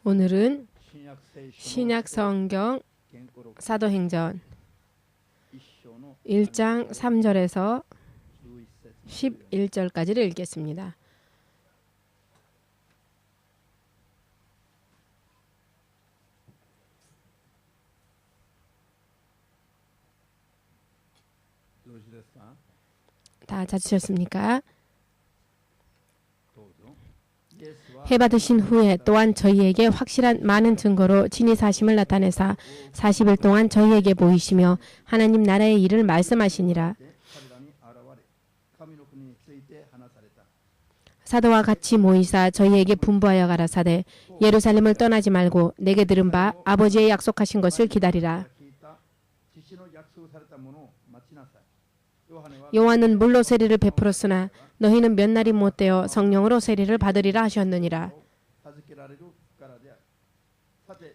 오늘은 신약 성경 사도행전 1장 3절에서 11절까지를 읽겠습니다. 다 찾으셨습니까? 해받으신 후에 또한 저희에게 확실한 많은 증거로 친히 사심을 나타내사 40일 동안 저희에게 보이시며 하나님 나라의 일을 말씀하시니라. 사도와 같이 모이사 저희에게 분부하여 가라사대 예루살렘을 떠나지 말고 내게 들은 바 아버지의 약속하신 것을 기다리라. 요한은 물로 세례를 베풀었으나 너희는 몇 날이 못되어 성령으로 세례를 받으리라 하셨느니라.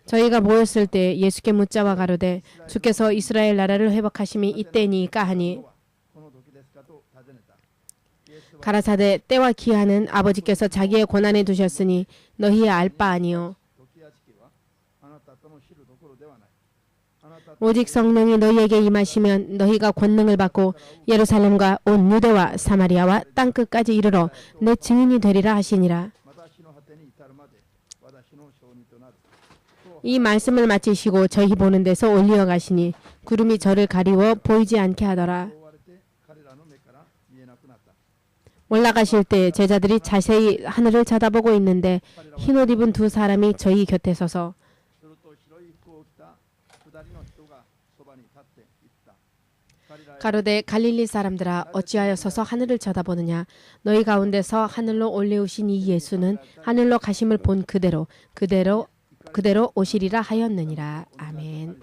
저희가 모였을 때 예수께 묻자와 가로되 주께서 이스라엘 나라를 회복하심이 이때니까 하니 가라사대 때와 기한은 아버지께서 자기의 권한에 두셨으니 너희의 알 바 아니요 오직 성령이 너희에게 임하시면 너희가 권능을 받고 예루살렘과 온 유대와 사마리아와 땅끝까지 이르러 내 증인이 되리라 하시니라. 이 말씀을 마치시고 저희 보는 데서 올리어 가시니 구름이 저를 가리워 보이지 않게 하더라. 올라가실 때 제자들이 자세히 하늘을 쳐다보고 있는데 흰옷 입은 두 사람이 저희 곁에 서서 가로되 갈릴리 사람들아 어찌하여 서서 하늘을 쳐다보느냐. 너희 가운데서 하늘로 올리우신 이 예수는 하늘로 가심을 본 그대로 오시리라 하였느니라. 아멘.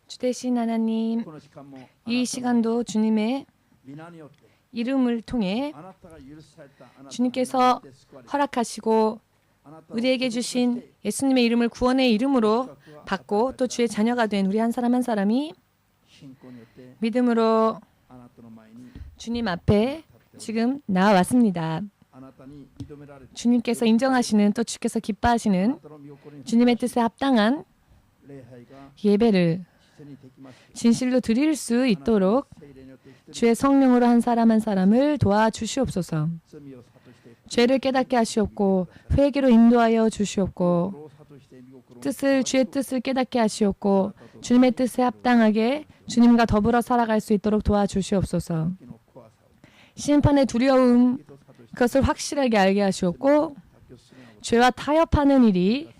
주대신 하나님, 이 시간도 주님의 이름을 통해 주님께서 허락하시고 우리에게 주신 예수님의 이름을 구원의 이름으로 받고 또 주의 자녀가 된 우리 한 사람 한 사람이 믿음으로 주님 앞에 지금 나와왔습니다. 주님께서 인정하시는 또 주께서 기뻐하시는 주님의 뜻에 합당한 예배를 진실로 드릴 수 있도록 주의 성령으로 한 사람 한 사람을 도와주시옵소서. 죄를 깨닫게 하시옵고 회개로 인도하여 주시옵고 주의 뜻을 깨닫게 하시옵고 주님의 뜻에 합당하게 주님과 더불어 살아갈 수 있도록 도와주시옵소서. 심판의 두려움 그것을 확실하게 알게 하시옵고 죄와 타협하는 일이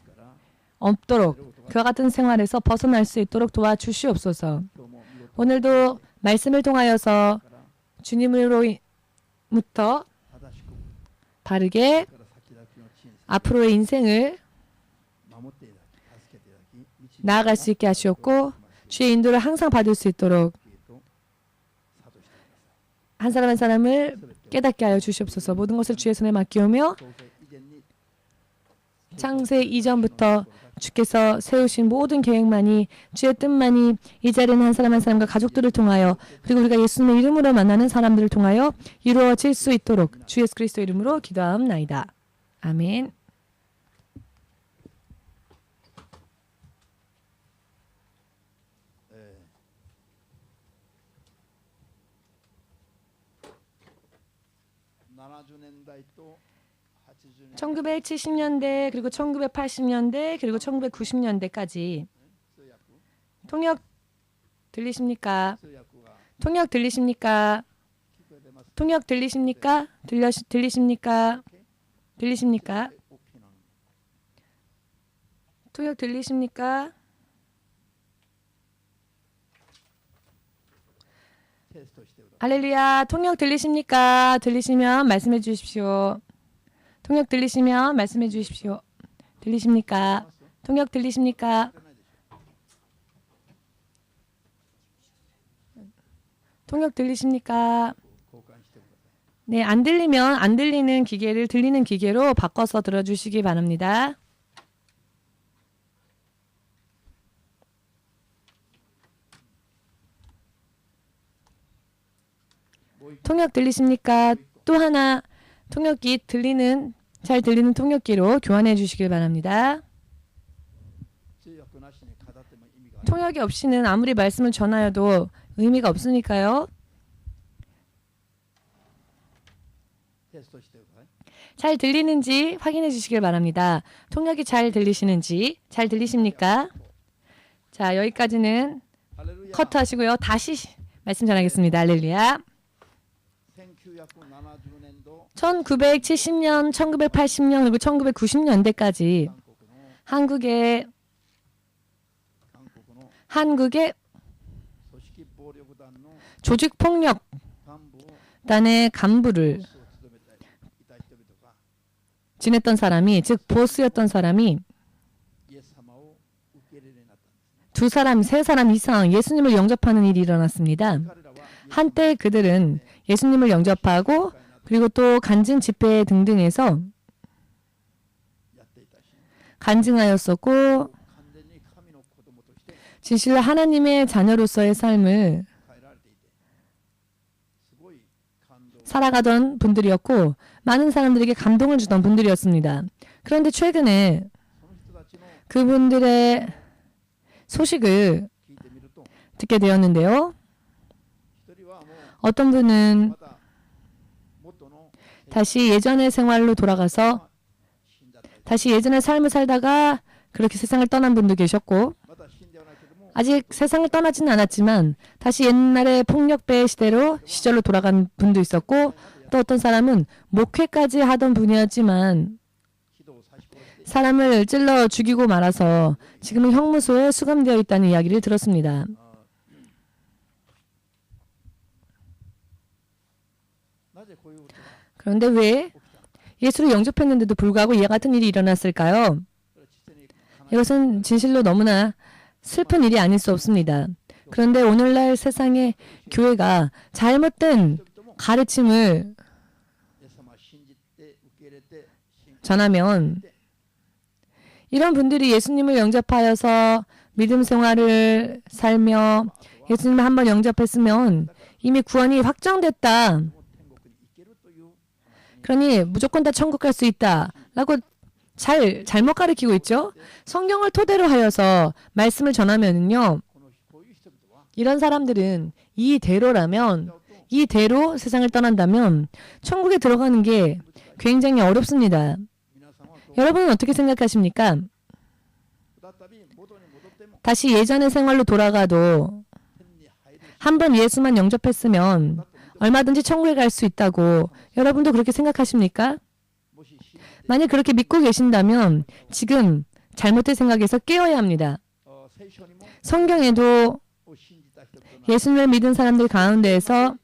없도록 그와 같은 생활에서 벗어날 수 있도록 도와주시옵소서. 오늘도 말씀을 통하여서 주님으로부터 바르게 앞으로의 인생을 나아갈 수 있게 하시옵고 주의 인도를 항상 받을 수 있도록 한 사람 한 사람을 깨닫게 하여 주시옵소서. 모든 것을 주의 손에 맡기오며 창세 이전부터 주께서 세우신 모든 계획만이 주의 뜻만이 이 자리는 한 사람 한 사람과 가족들을 통하여 그리고 우리가 예수님의 이름으로 만나는 사람들을 통하여 이루어질 수 있도록 주 예수 그리스도 이름으로 기도하옵나이다. 아멘. (1970년대) 그리고 1980년대 그리고 1990년대까지 통역 들리십니까? 통역 들리십니까? 통역 들리십니까? 들리십니까? 들리십니까? 통역 들리십니까? 할렐루야. 통역 들리십니까? 들리시면 말씀해 주십시오. 통역 들리시면 말씀해 주십시오. 들리십니까? 통역 들리십니까? 통역 들리십니까? 네, 안 들리면 안 들리는 기계를 들리는 기계로 바꿔서 들어주시기 바랍니다. 통역 들리십니까? 또 하나 통역기 잘 들리는 통역기로 교환해 주시길 바랍니다. 통역이 없이는 아무리 말씀을 전하여도 의미가 없으니까요. 잘 들리는지 확인해 주시길 바랍니다. 통역이 잘 들리시는지. 잘 들리십니까? 자, 여기까지는 커트하시고요. 다시 말씀 전하겠습니다. 할렐루야. 1970년, 1980년 그리고 1990년대까지 한국의 조직폭력단의 간부를 지냈던 사람이, 즉 보스였던 사람이 2사람, 3사람 이상 예수님을 영접하는 일이 일어났습니다. 한때 그들은 예수님을 영접하고 그리고 또 간증 집회 등등에서 간증하였었고 진실로 하나님의 자녀로서의 삶을 살아가던 분들이었고 많은 사람들에게 감동을 주던 분들이었습니다. 그런데 최근에 그분들의 소식을 듣게 되었는데요. 어떤 분은 다시 예전의 생활로 돌아가서 다시 예전의 삶을 살다가 그렇게 세상을 떠난 분도 계셨고 아직 세상을 떠나지는 않았지만 다시 옛날의 폭력배 시절로 돌아간 분도 있었고 또 어떤 사람은 목회까지 하던 분이었지만 사람을 찔러 죽이고 말아서 지금은 형무소에 수감되어 있다는 이야기를 들었습니다. 그런데 왜 예수를 영접했는데도 불구하고 이와 같은 일이 일어났을까요? 이것은 진실로 너무나 슬픈 일이 아닐 수 없습니다. 그런데 오늘날 세상의 교회가 잘못된 가르침을 전하면 이런 분들이 예수님을 영접하여서 믿음 생활을 살며 예수님을 한번 영접했으면 이미 구원이 확정됐다. 그러니 무조건 다 천국 갈 수 있다라고 잘못 가르치고 있죠. 성경을 토대로 하여서 말씀을 전하면요. 이런 사람들은 이대로 세상을 떠난다면 천국에 들어가는 게 굉장히 어렵습니다. 여러분은 어떻게 생각하십니까? 다시 예전의 생활로 돌아가도 한번 예수만 영접했으면 얼마든지 천국에 갈 수 있다고 여러분도 그렇게 생각하십니까? 만약 그렇게 믿고 계신다면 지금 잘못된 생각에서 깨어야 합니다. 성경에도 예수님을 믿은 사람들 가운데에서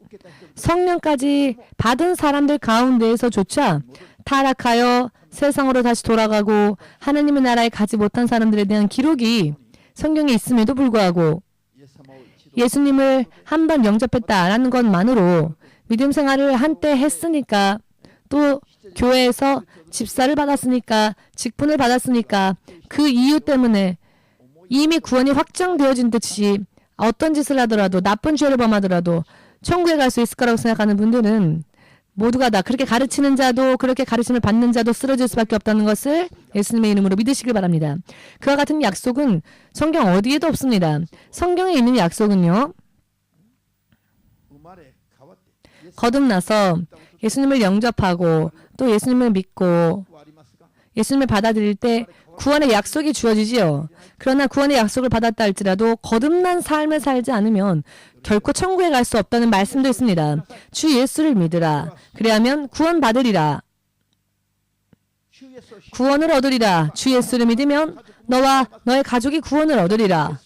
성령까지 받은 사람들 가운데에서조차 타락하여 세상으로 다시 돌아가고 하나님의 나라에 가지 못한 사람들에 대한 기록이 성경에 있음에도 불구하고 예수님을 한 번 영접했다라는 것만으로 믿음 생활을 한때 했으니까 또 교회에서 집사를 받았으니까 직분을 받았으니까 그 이유 때문에 이미 구원이 확정되어진 듯이 어떤 짓을 하더라도 나쁜 죄를 범하더라도 천국에 갈 수 있을 거라고 생각하는 분들은 모두가 다 그렇게 가르치는 자도 그렇게 가르침을 받는 자도 쓰러질 수밖에 없다는 것을 예수님의 이름으로 믿으시길 바랍니다. 그와 같은 약속은 성경 어디에도 없습니다. 성경에 있는 약속은요. 거듭나서 예수님을 영접하고 또 예수님을 믿고 예수님을 받아들일 때 구원의 약속이 주어지지요. 그러나 구원의 약속을 받았다 할지라도 거듭난 삶을 살지 않으면 결코 천국에 갈 수 없다는 말씀도 있습니다. 주 예수를 믿으라. 그리하면 구원 받으리라. 구원을 얻으리라. 주 예수를 믿으면 너와 너의 가족이 구원을 얻으리라.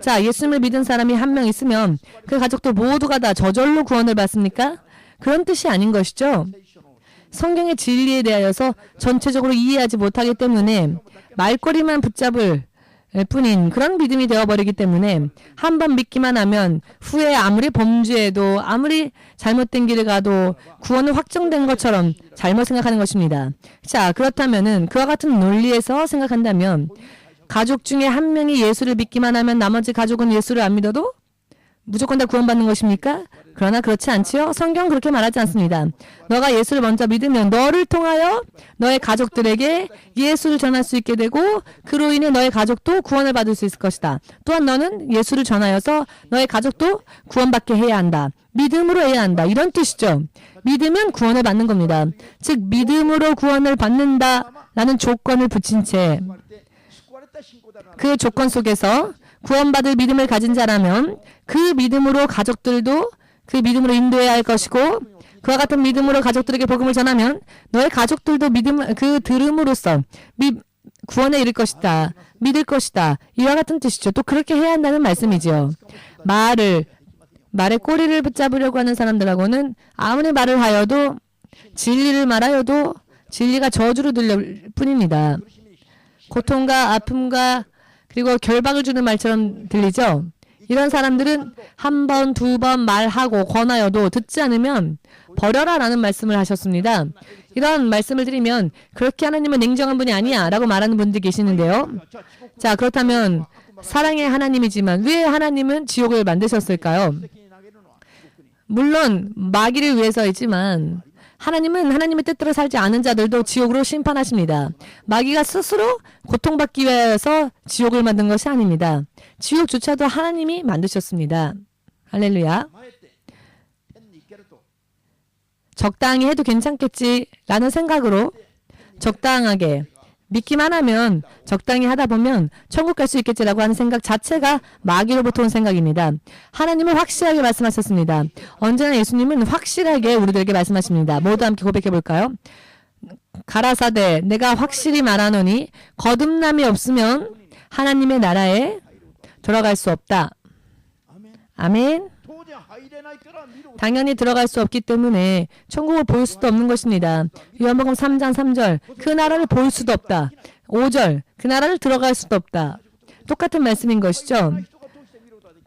자, 예수님을 믿은 사람이 한 명 있으면 그 가족도 모두가 다 저절로 구원을 받습니까? 그런 뜻이 아닌 것이죠. 성경의 진리에 대하여서 전체적으로 이해하지 못하기 때문에 말꼬리만 붙잡을 뿐인 그런 믿음이 되어버리기 때문에 한 번 믿기만 하면 후에 아무리 범죄해도 아무리 잘못된 길을 가도 구원은 확정된 것처럼 잘못 생각하는 것입니다. 자, 그렇다면은 그와 같은 논리에서 생각한다면 가족 중에 한 명이 예수를 믿기만 하면 나머지 가족은 예수를 안 믿어도 무조건 다 구원받는 것입니까? 그러나 그렇지 않지요? 성경은 그렇게 말하지 않습니다. 너가 예수를 먼저 믿으면 너를 통하여 너의 가족들에게 예수를 전할 수 있게 되고 그로 인해 너의 가족도 구원을 받을 수 있을 것이다. 또한 너는 예수를 전하여서 너의 가족도 구원받게 해야 한다. 믿음으로 해야 한다. 이런 뜻이죠. 믿으면 구원을 받는 겁니다. 즉 믿음으로 구원을 받는다라는 조건을 붙인 채 그 조건 속에서 구원받을 믿음을 가진 자라면 그 믿음으로 가족들도 그 믿음으로 인도해야 할 것이고 그와 같은 믿음으로 가족들에게 복음을 전하면 너의 가족들도 그 들음으로써 구원에 이를 것이다. 믿을 것이다. 이와 같은 뜻이죠. 또 그렇게 해야 한다는 말씀이지요. 말의 꼬리를 붙잡으려고 하는 사람들하고는 아무리 말을 하여도 진리를 말하여도 진리가 저주로 들릴 뿐입니다. 고통과 아픔과 그리고 결박을 주는 말처럼 들리죠. 이런 사람들은 한 번, 두 번 말하고 권하여도 듣지 않으면 버려라 라는 말씀을 하셨습니다. 이런 말씀을 드리면 그렇게 하나님은 냉정한 분이 아니야 라고 말하는 분들이 계시는데요. 자, 그렇다면 사랑의 하나님이지만 왜 하나님은 지옥을 만드셨을까요? 물론 마귀를 위해서이지만 하나님은 하나님의 뜻대로 살지 않은 자들도 지옥으로 심판하십니다. 마귀가 스스로 고통받기 위해서 지옥을 만든 것이 아닙니다. 지옥조차도 하나님이 만드셨습니다. 할렐루야. 적당히 해도 괜찮겠지라는 생각으로 적당하게 믿기만 하면 적당히 하다 보면 천국 갈 수 있겠지라고 하는 생각 자체가 마귀로부터 온 생각입니다. 하나님은 확실하게 말씀하셨습니다. 언제나 예수님은 확실하게 우리들에게 말씀하십니다. 모두 함께 고백해 볼까요? 가라사대 내가 확실히 말하노니 거듭남이 없으면 하나님의 나라에 들어갈 수 없다. 아멘. 당연히 들어갈 수 없기 때문에 천국을 볼 수도 없는 것입니다. 요한복음 3장 3절 그 나라를 볼 수도 없다. 5절 그 나라를 들어갈 수도 없다. 똑같은 말씀인 것이죠.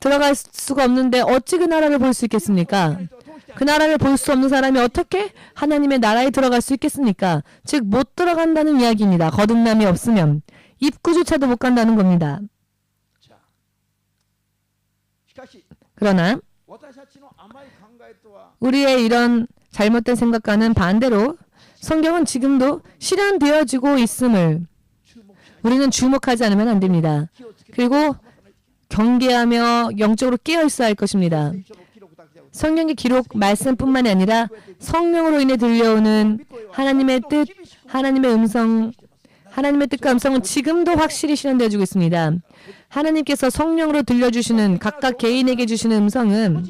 들어갈 수가 없는데 어찌 그 나라를 볼 수 있겠습니까? 그 나라를 볼 수 없는 사람이 어떻게 하나님의 나라에 들어갈 수 있겠습니까? 즉 못 들어간다는 이야기입니다. 거듭남이 없으면 입구조차도 못 간다는 겁니다. 그러나 우리의 이런 잘못된 생각과는 반대로 성경은 지금도 실현되어지고 있음을 우리는 주목하지 않으면 안 됩니다. 그리고 경계하며 영적으로 깨어있어야 할 것입니다. 성경의 기록 말씀뿐만이 아니라 성령으로 인해 들려오는 하나님의 뜻, 하나님의 음성, 하나님의 뜻과 음성은 지금도 확실히 실현되어지고 있습니다. 하나님께서 성령으로 들려주시는 각각 개인에게 주시는 음성은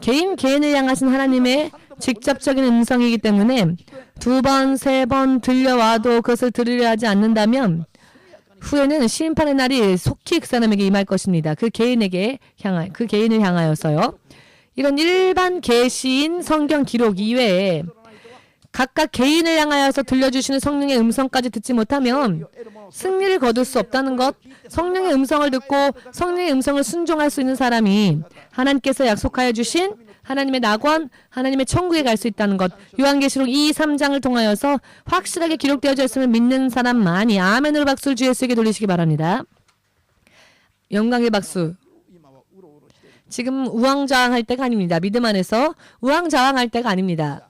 개인을 향하신 하나님의 직접적인 음성이기 때문에 두 번, 세 번 들려와도 그것을 들으려 하지 않는다면 후에는 심판의 날이 속히 그 사람에게 임할 것입니다. 그 개인을 향하여서요. 이런 일반 계시인 성경 기록 이외에 각각 개인을 향하여서 들려주시는 성령의 음성까지 듣지 못하면 승리를 거둘 수 없다는 것, 성령의 음성을 듣고 성령의 음성을 순종할 수 있는 사람이 하나님께서 약속하여 주신 하나님의 낙원, 하나님의 천국에 갈 수 있다는 것, 요한계시록 2, 3장을 통하여서 확실하게 기록되어져 있음을 믿는 사람만이 아멘으로 박수를 주 예수에게 돌리시기 바랍니다. 영광의 박수. 지금 우왕좌왕할 때가 아닙니다. 믿음 안에서 우왕좌왕할 때가 아닙니다.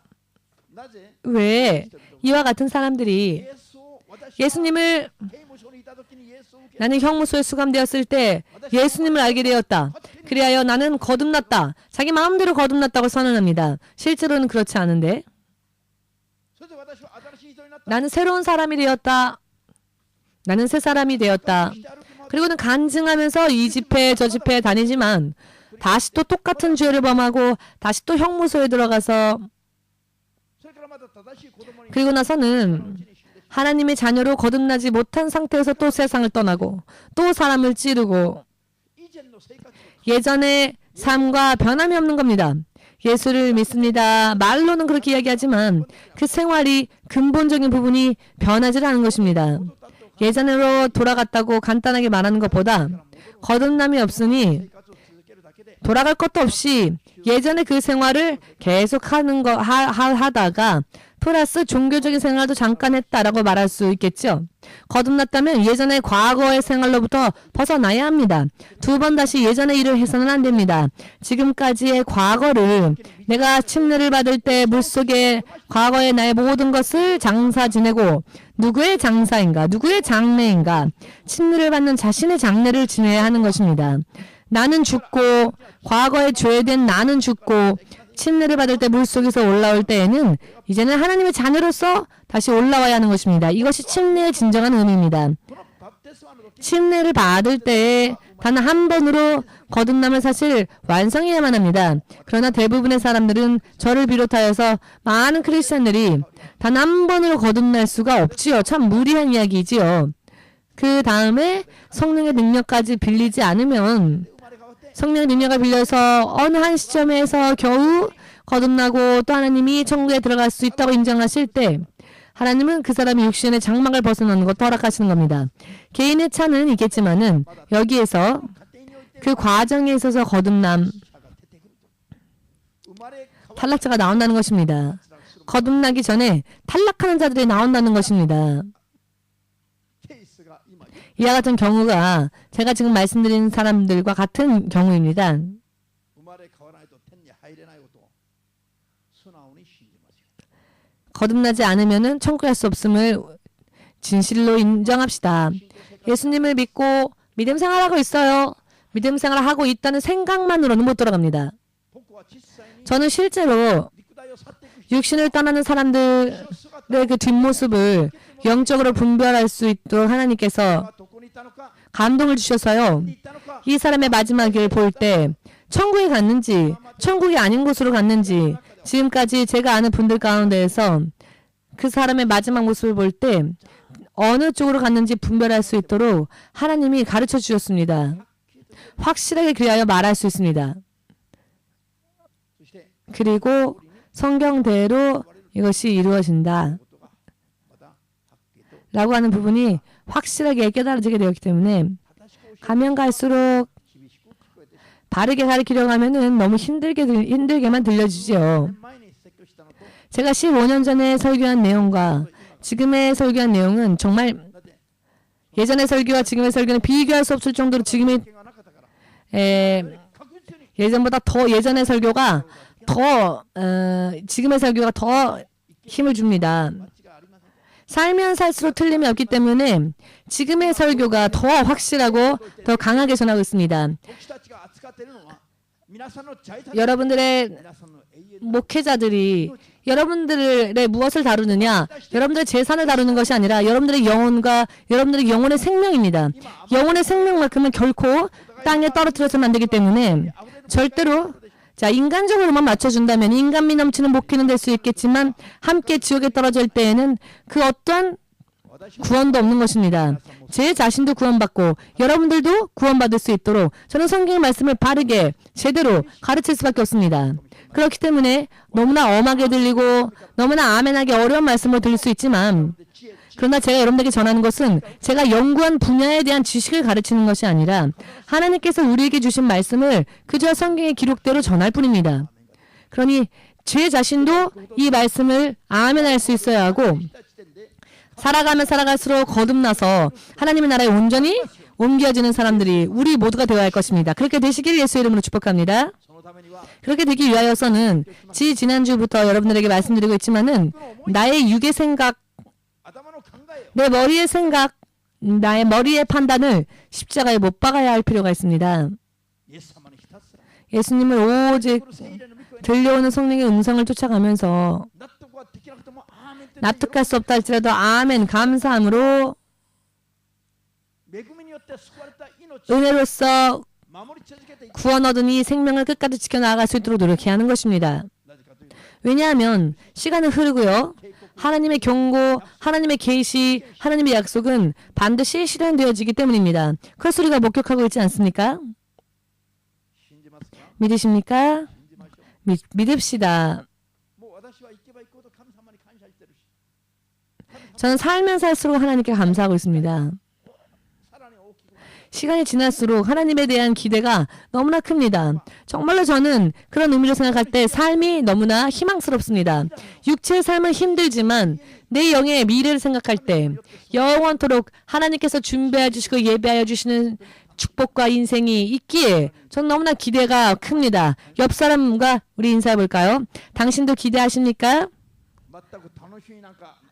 왜 이와 같은 사람들이 예수님을 나는 형무소에 수감되었을 때 예수님을 알게 되었다. 그리하여 나는 거듭났다. 자기 마음대로 거듭났다고 선언합니다. 실제로는 그렇지 않은데 나는 새로운 사람이 되었다. 나는 새 사람이 되었다. 그리고는 간증하면서 이 집회 저 집회에 다니지만 다시 또 똑같은 죄를 범하고 다시 또 형무소에 들어가서 그리고 나서는 하나님의 자녀로 거듭나지 못한 상태에서 또 세상을 떠나고 또 사람을 찌르고 예전의 삶과 변함이 없는 겁니다. 예수를 믿습니다. 말로는 그렇게 이야기하지만 그 생활이 근본적인 부분이 변하지 않은 것입니다. 예전으로 돌아갔다고 간단하게 말하는 것보다 거듭남이 없으니 돌아갈 것도 없이 예전의 그 생활을 계속 하다가 플러스 종교적인 생활도 잠깐 했다라고 말할 수 있겠죠. 거듭났다면 예전의 과거의 생활로부터 벗어나야 합니다. 두 번 다시 예전의 일을 해서는 안 됩니다. 지금까지의 과거를 내가 침례를 받을 때 물속에 과거의 나의 모든 것을 장사 지내고 누구의 장사인가 누구의 장례인가 침례를 받는 자신의 장례를 지내야 하는 것입니다. 나는 죽고 과거에 죄된 나는 죽고 침례를 받을 때 물속에서 올라올 때에는 이제는 하나님의 자녀로서 다시 올라와야 하는 것입니다. 이것이 침례의 진정한 의미입니다. 침례를 받을 때에 단 한 번으로 거듭남을 사실 완성해야만 합니다. 그러나 대부분의 사람들은 저를 비롯하여서 많은 크리스찬들이 단 한 번으로 거듭날 수가 없지요. 참 무리한 이야기지요. 그 다음에 성령의 능력까지 빌리지 않으면 성령의 능력을 빌려서 어느 한 시점에서 겨우 거듭나고 또 하나님이 천국에 들어갈 수 있다고 인정하실 때 하나님은 그 사람이 육신의 장막을 벗어나는 것도 허락하시는 겁니다. 개인의 차는 있겠지만은 여기에서 그 과정에 있어서 거듭남, 탈락자가 나온다는 것입니다. 거듭나기 전에 탈락하는 자들이 나온다는 것입니다. 이와 같은 경우가 제가 지금 말씀드린 사람들과 같은 경우입니다. 거듭나지 않으면 천국에 갈 수 없음을 진실로 인정합시다. 예수님을 믿고 믿음 생활하고 있어요. 믿음 생활을 하고 있다는 생각만으로는 못 돌아갑니다. 저는 실제로 육신을 떠나는 사람들의 그 뒷모습을 영적으로 분별할 수 있도록 하나님께서 감동을 주셔서요. 이 사람의 마지막을 볼 때 천국에 갔는지 천국이 아닌 곳으로 갔는지 지금까지 제가 아는 분들 가운데에서 그 사람의 마지막 모습을 볼 때 어느 쪽으로 갔는지 분별할 수 있도록 하나님이 가르쳐 주셨습니다. 확실하게 그리하여 말할 수 있습니다. 그리고 성경대로 이것이 이루어진다 라고 하는 부분이 확실하게 깨달아지게 되었기 때문에 가면 갈수록 바르게 가르치려고 하면은 너무 힘들게만 들려주지요. 제가 15년 전에 설교한 내용과 지금의 설교한 내용은 정말 예전의 설교와 지금의 설교는 비교할 수 없을 정도로 예전보다 더 예전의 설교가 더 지금의 설교가 더 힘을 줍니다. 살면 살수록 틀림이 없기 때문에 지금의 설교가 더 확실하고 더 강하게 전하고 있습니다. 여러분들의 목회자들이 여러분들의 무엇을 다루느냐, 여러분들의 재산을 다루는 것이 아니라 여러분들의 영혼과 여러분들의 영혼의 생명입니다. 영혼의 생명만큼은 결코 땅에 떨어뜨려서는 안 되기 때문에 절대로 인간적으로만 맞춰준다면 인간미 넘치는 목회는 될 수 있겠지만 함께 지옥에 떨어질 때에는 그 어떠한 구원도 없는 것입니다. 제 자신도 구원받고 여러분들도 구원받을 수 있도록 저는 성경의 말씀을 바르게 제대로 가르칠 수밖에 없습니다. 그렇기 때문에 너무나 엄하게 들리고 너무나 아멘하기 어려운 말씀을 들을 수 있지만 그러나 제가 여러분들에게 전하는 것은 제가 연구한 분야에 대한 지식을 가르치는 것이 아니라 하나님께서 우리에게 주신 말씀을 그저 성경의 기록대로 전할 뿐입니다. 그러니 제 자신도 이 말씀을 아멘할 수 있어야 하고 살아가면 살아갈수록 거듭나서 하나님의 나라에 온전히 옮겨지는 사람들이 우리 모두가 되어야 할 것입니다. 그렇게 되시길 예수 이름으로 축복합니다. 그렇게 되기 위하여서는 지난주부터 여러분들에게 말씀드리고 있지만은 나의 육의 생각, 내 머리의 생각, 나의 머리의 판단을 십자가에 못 박아야 할 필요가 있습니다. 예수님을 오직 들려오는 성령의 음성을 쫓아가면서 납득할 수 없다 할지라도 아멘 감사함으로 은혜로서 구원 얻으니 생명을 끝까지 지켜나갈 수 있도록 노력해야 하는 것입니다. 왜냐하면 시간은 흐르고요. 하나님의 경고, 하나님의 계시, 하나님의 약속은 반드시 실현되어지기 때문입니다. 그래서 우리가 목격하고 있지 않습니까? 믿으십니까? 믿읍시다. 저는 살면 살수록 하나님께 감사하고 있습니다. 시간이 지날수록 하나님에 대한 기대가 너무나 큽니다. 정말로 저는 그런 의미로 생각할 때 삶이 너무나 희망스럽습니다. 육체의 삶은 힘들지만 내 영의 미래를 생각할 때 영원토록 하나님께서 준비해 주시고 예배하여 주시는 축복과 인생이 있기에 저는 너무나 기대가 큽니다. 옆 사람과 우리 인사해 볼까요? 당신도 기대하십니까?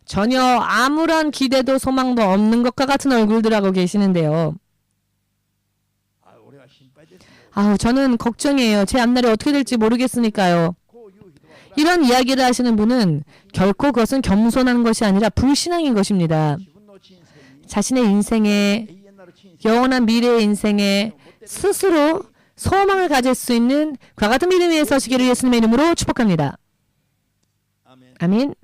전혀 아무런 기대도 소망도 없는 것과 같은 얼굴들 하고 계시는데요. 저는 걱정이에요. 제 앞날이 어떻게 될지 모르겠으니까요. 이런 이야기를 하시는 분은 결코 그것은 겸손한 것이 아니라 불신앙인 것입니다. 자신의 인생에 영원한 미래의 인생에 스스로 소망을 가질 수 있는 그와 같은 믿음 위에 서시기를 예수님의 이름으로 축복합니다. 아멘.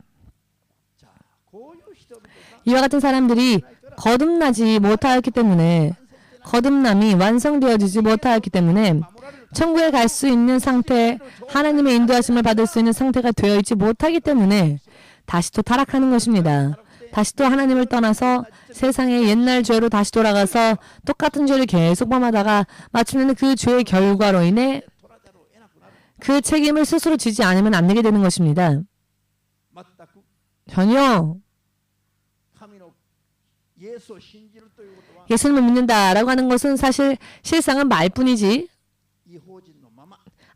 이와 같은 사람들이 거듭나지 못하였기 때문에 거듭남이 완성되어지지 못하였기 때문에 천국에 갈 수 있는 상태, 하나님의 인도하심을 받을 수 있는 상태가 되어 있지 못하기 때문에 다시 또 타락하는 것입니다. 다시 또 하나님을 떠나서 세상의 옛날 죄로 다시 돌아가서 똑같은 죄를 계속 범하다가 마침내는 그 죄의 결과로 인해 그 책임을 스스로 지지 않으면 안 되게 되는 것입니다. 전혀 예수님을 믿는다라고 하는 것은 사실 실상은 말뿐이지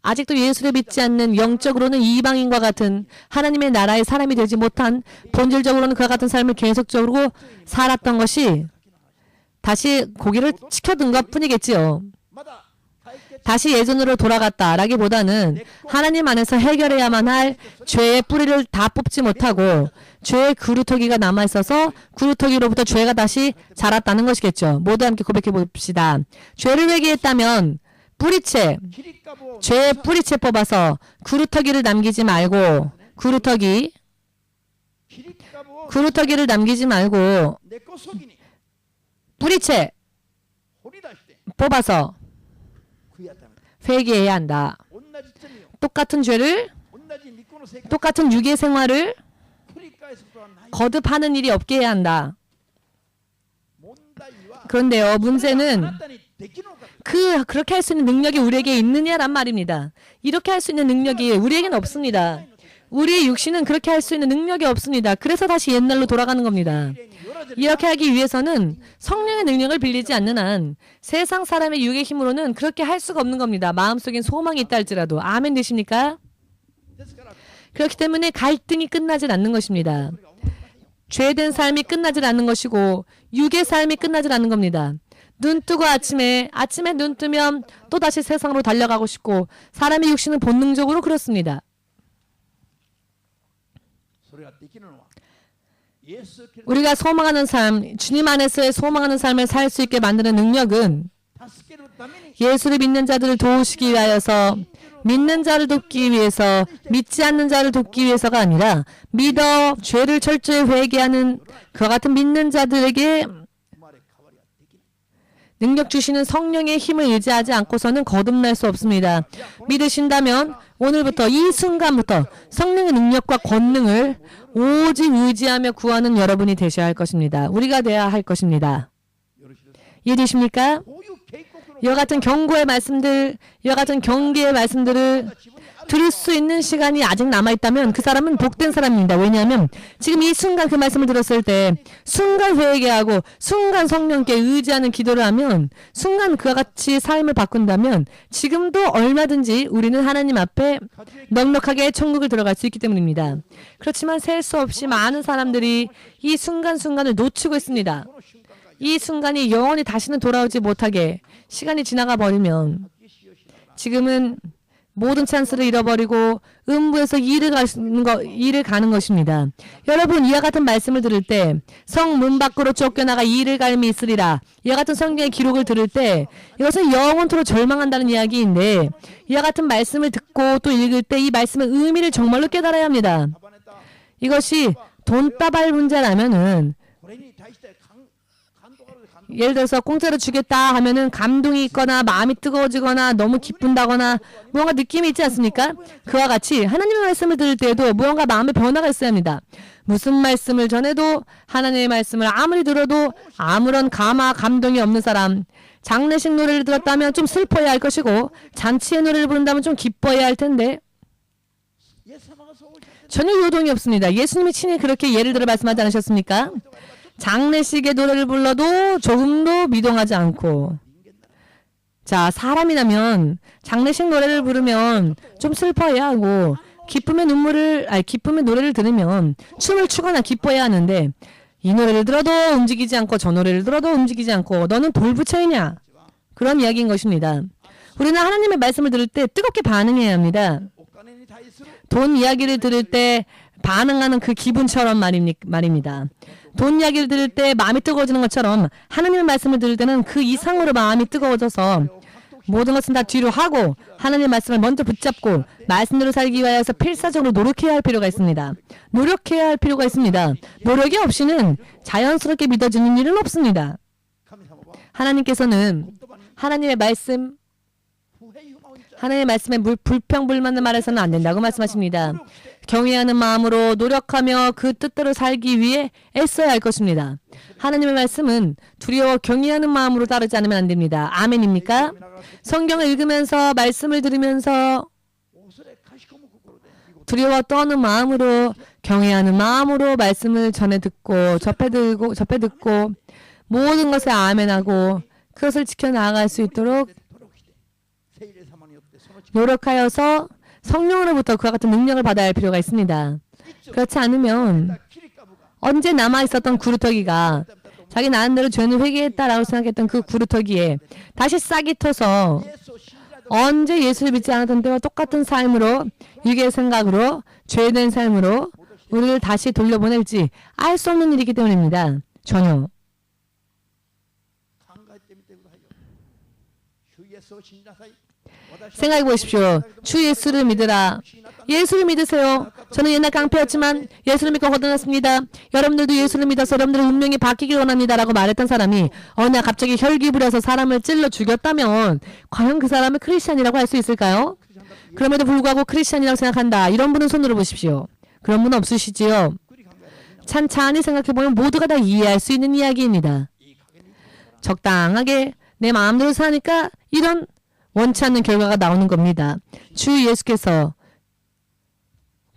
아직도 예수를 믿지 않는 영적으로는 이방인과 같은 하나님의 나라의 사람이 되지 못한 본질적으로는 그와 같은 삶을 계속적으로 살았던 것이 다시 고개를 치켜든 것뿐이겠지요. 다시 예전으로 돌아갔다라기보다는 하나님 안에서 해결해야만 할 죄의 뿌리를 다 뽑지 못하고 죄의 그루터기가 남아있어서 그루터기로부터 죄가 다시 자랐다는 것이겠죠. 모두 함께 고백해 봅시다. 죄를 회개했다면 뿌리채, 죄의 뿌리채 뽑아서 그루터기를 남기지 말고 그루터기를 남기지 말고 뿌리채 뽑아서 회개해야 한다. 똑같은 죄를 똑같은 육의 생활을 거듭하는 일이 없게 해야 한다. 그런데요, 문제는 그렇게 할 수 있는 능력이 우리에게 있느냐란 말입니다. 이렇게 할 수 있는 능력이 우리에게는 없습니다. 우리의 육신은 그렇게 할 수 있는 능력이 없습니다. 그래서 다시 옛날로 돌아가는 겁니다. 이렇게 하기 위해서는 성령의 능력을 빌리지 않는 한 세상 사람의 육의 힘으로는 그렇게 할 수가 없는 겁니다. 마음속엔 소망이 있다 할지라도. 아멘 되십니까? 그렇기 때문에 갈등이 끝나질 않는 것입니다. 죄된 삶이 끝나질 않는 것이고 육의 삶이 끝나질 않는 겁니다. 눈 뜨고 아침에 눈 뜨면 또다시 세상으로 달려가고 싶고 사람의 육신은 본능적으로 그렇습니다. 우리가 소망하는 삶, 주님 안에서의 소망하는 삶을 살 수 있게 만드는 능력은 예수를 믿는 자들을 도우시기 위하여서 믿는 자를 돕기 위해서 믿지 않는 자를 돕기 위해서가 아니라 믿어 죄를 철저히 회개하는 그와 같은 믿는 자들에게 능력 주시는 성령의 힘을 의지하지 않고서는 거듭날 수 없습니다. 믿으신다면 오늘부터 이 순간부터 성령의 능력과 권능을 오직 의지하며 구하는 여러분이 되셔야 할 것입니다. 우리가 되어야 할 것입니다. 이해되십니까? 이와 같은 경고의 말씀들, 이와 같은 경계의 말씀들을 들을 수 있는 시간이 아직 남아있다면 그 사람은 복된 사람입니다. 왜냐하면 지금 이 순간 그 말씀을 들었을 때 순간 회개하고 순간 성령께 의지하는 기도를 하면 순간 그와 같이 삶을 바꾼다면 지금도 얼마든지 우리는 하나님 앞에 넉넉하게 천국을 들어갈 수 있기 때문입니다. 그렇지만 셀 수 없이 많은 사람들이 이 순간순간을 놓치고 있습니다. 이 순간이 영원히 다시는 돌아오지 못하게 시간이 지나가 버리면 지금은 모든 찬스를 잃어버리고 음부에서 일을 가는 것입니다. 여러분, 이와 같은 말씀을 들을 때 성문 밖으로 쫓겨나가 일을 갈미 있으리라. 이와 같은 성경의 기록을 들을 때 이것은 영원토록 절망한다는 이야기인데 이와 같은 말씀을 듣고 또 읽을 때 이 말씀의 의미를 정말로 깨달아야 합니다. 이것이 돈다발 문제라면은 예를 들어서 공짜로 주겠다 하면은 감동이 있거나 마음이 뜨거워지거나 너무 기쁜다거나 무언가 느낌이 있지 않습니까? 그와 같이 하나님의 말씀을 들을 때에도 무언가 마음의 변화가 있어야 합니다. 무슨 말씀을 전해도 하나님의 말씀을 아무리 들어도 아무런 감동이 없는 사람, 장례식 노래를 들었다면 좀 슬퍼야 할 것이고 잔치의 노래를 부른다면 좀 기뻐해야 할 텐데 전혀 요동이 없습니다. 예수님이 친히 그렇게 예를 들어 말씀하지 않으셨습니까? 장례식의 노래를 불러도 조금도 미동하지 않고, 자, 사람이라면 장례식 노래를 부르면 좀 슬퍼해야 하고 기쁨의 노래를 들으면 춤을 추거나 기뻐해야 하는데 이 노래를 들어도 움직이지 않고 저 노래를 들어도 움직이지 않고 너는 돌부처이냐? 그런 이야기인 것입니다. 우리는 하나님의 말씀을 들을 때 뜨겁게 반응해야 합니다. 돈 이야기를 들을 때 반응하는 그 기분처럼 말입니다. 돈 이야기를 들을 때 마음이 뜨거워지는 것처럼 하나님의 말씀을 들을 때는 그 이상으로 마음이 뜨거워져서 모든 것은 다 뒤로 하고 하나님의 말씀을 먼저 붙잡고 말씀대로 살기 위하여서 필사적으로 노력해야 할 필요가 있습니다. 노력해야 할 필요가 있습니다. 노력이 없이는 자연스럽게 믿어지는 일은 없습니다. 하나님께서는 하나님의 말씀에 불평불만을 말해서는 안 된다고 말씀하십니다. 경외하는 마음으로 노력하며 그 뜻대로 살기 위해 애써야 할 것입니다. 하나님의 말씀은 두려워 경외하는 마음으로 따르지 않으면 안 됩니다. 아멘입니까? 성경을 읽으면서 말씀을 들으면서 두려워 떠는 마음으로 경외하는 마음으로 말씀을 접해 듣고 모든 것에 아멘하고 그것을 지켜나갈 수 있도록 노력하여서 성령으로부터 그와 같은 능력을 받아야 할 필요가 있습니다. 그렇지 않으면 언제 남아있었던 구루터기가 자기 나름대로 죄는 회개했다라고 생각했던 그 구루터기에 다시 싹이 터서 언제 예수를 믿지 않았던 때와 똑같은 삶으로 유괴의 생각으로 죄된 삶으로 우리를 다시 돌려보낼지 알 수 없는 일이기 때문입니다. 전혀. 생각해 보십시오. 주 예수를 믿으라. 예수를 믿으세요. 저는 옛날 깡패였지만 예수를 믿고 거듭났습니다. 여러분들도 예수를 믿어서 여러분들의 운명이 바뀌길 원합니다. 라고 말했던 사람이 어느 날 갑자기 혈기 부려서 사람을 찔러 죽였다면 과연 그 사람을 크리스찬이라고 할 수 있을까요? 그럼에도 불구하고 크리스찬이라고 생각한다. 이런 분은 손 들어보십시오. 그런 분은 없으시지요? 찬찬히 생각해보면 모두가 다 이해할 수 있는 이야기입니다. 적당하게 내 마음대로 사니까 이런 원치 않는 결과가 나오는 겁니다. 주 예수께서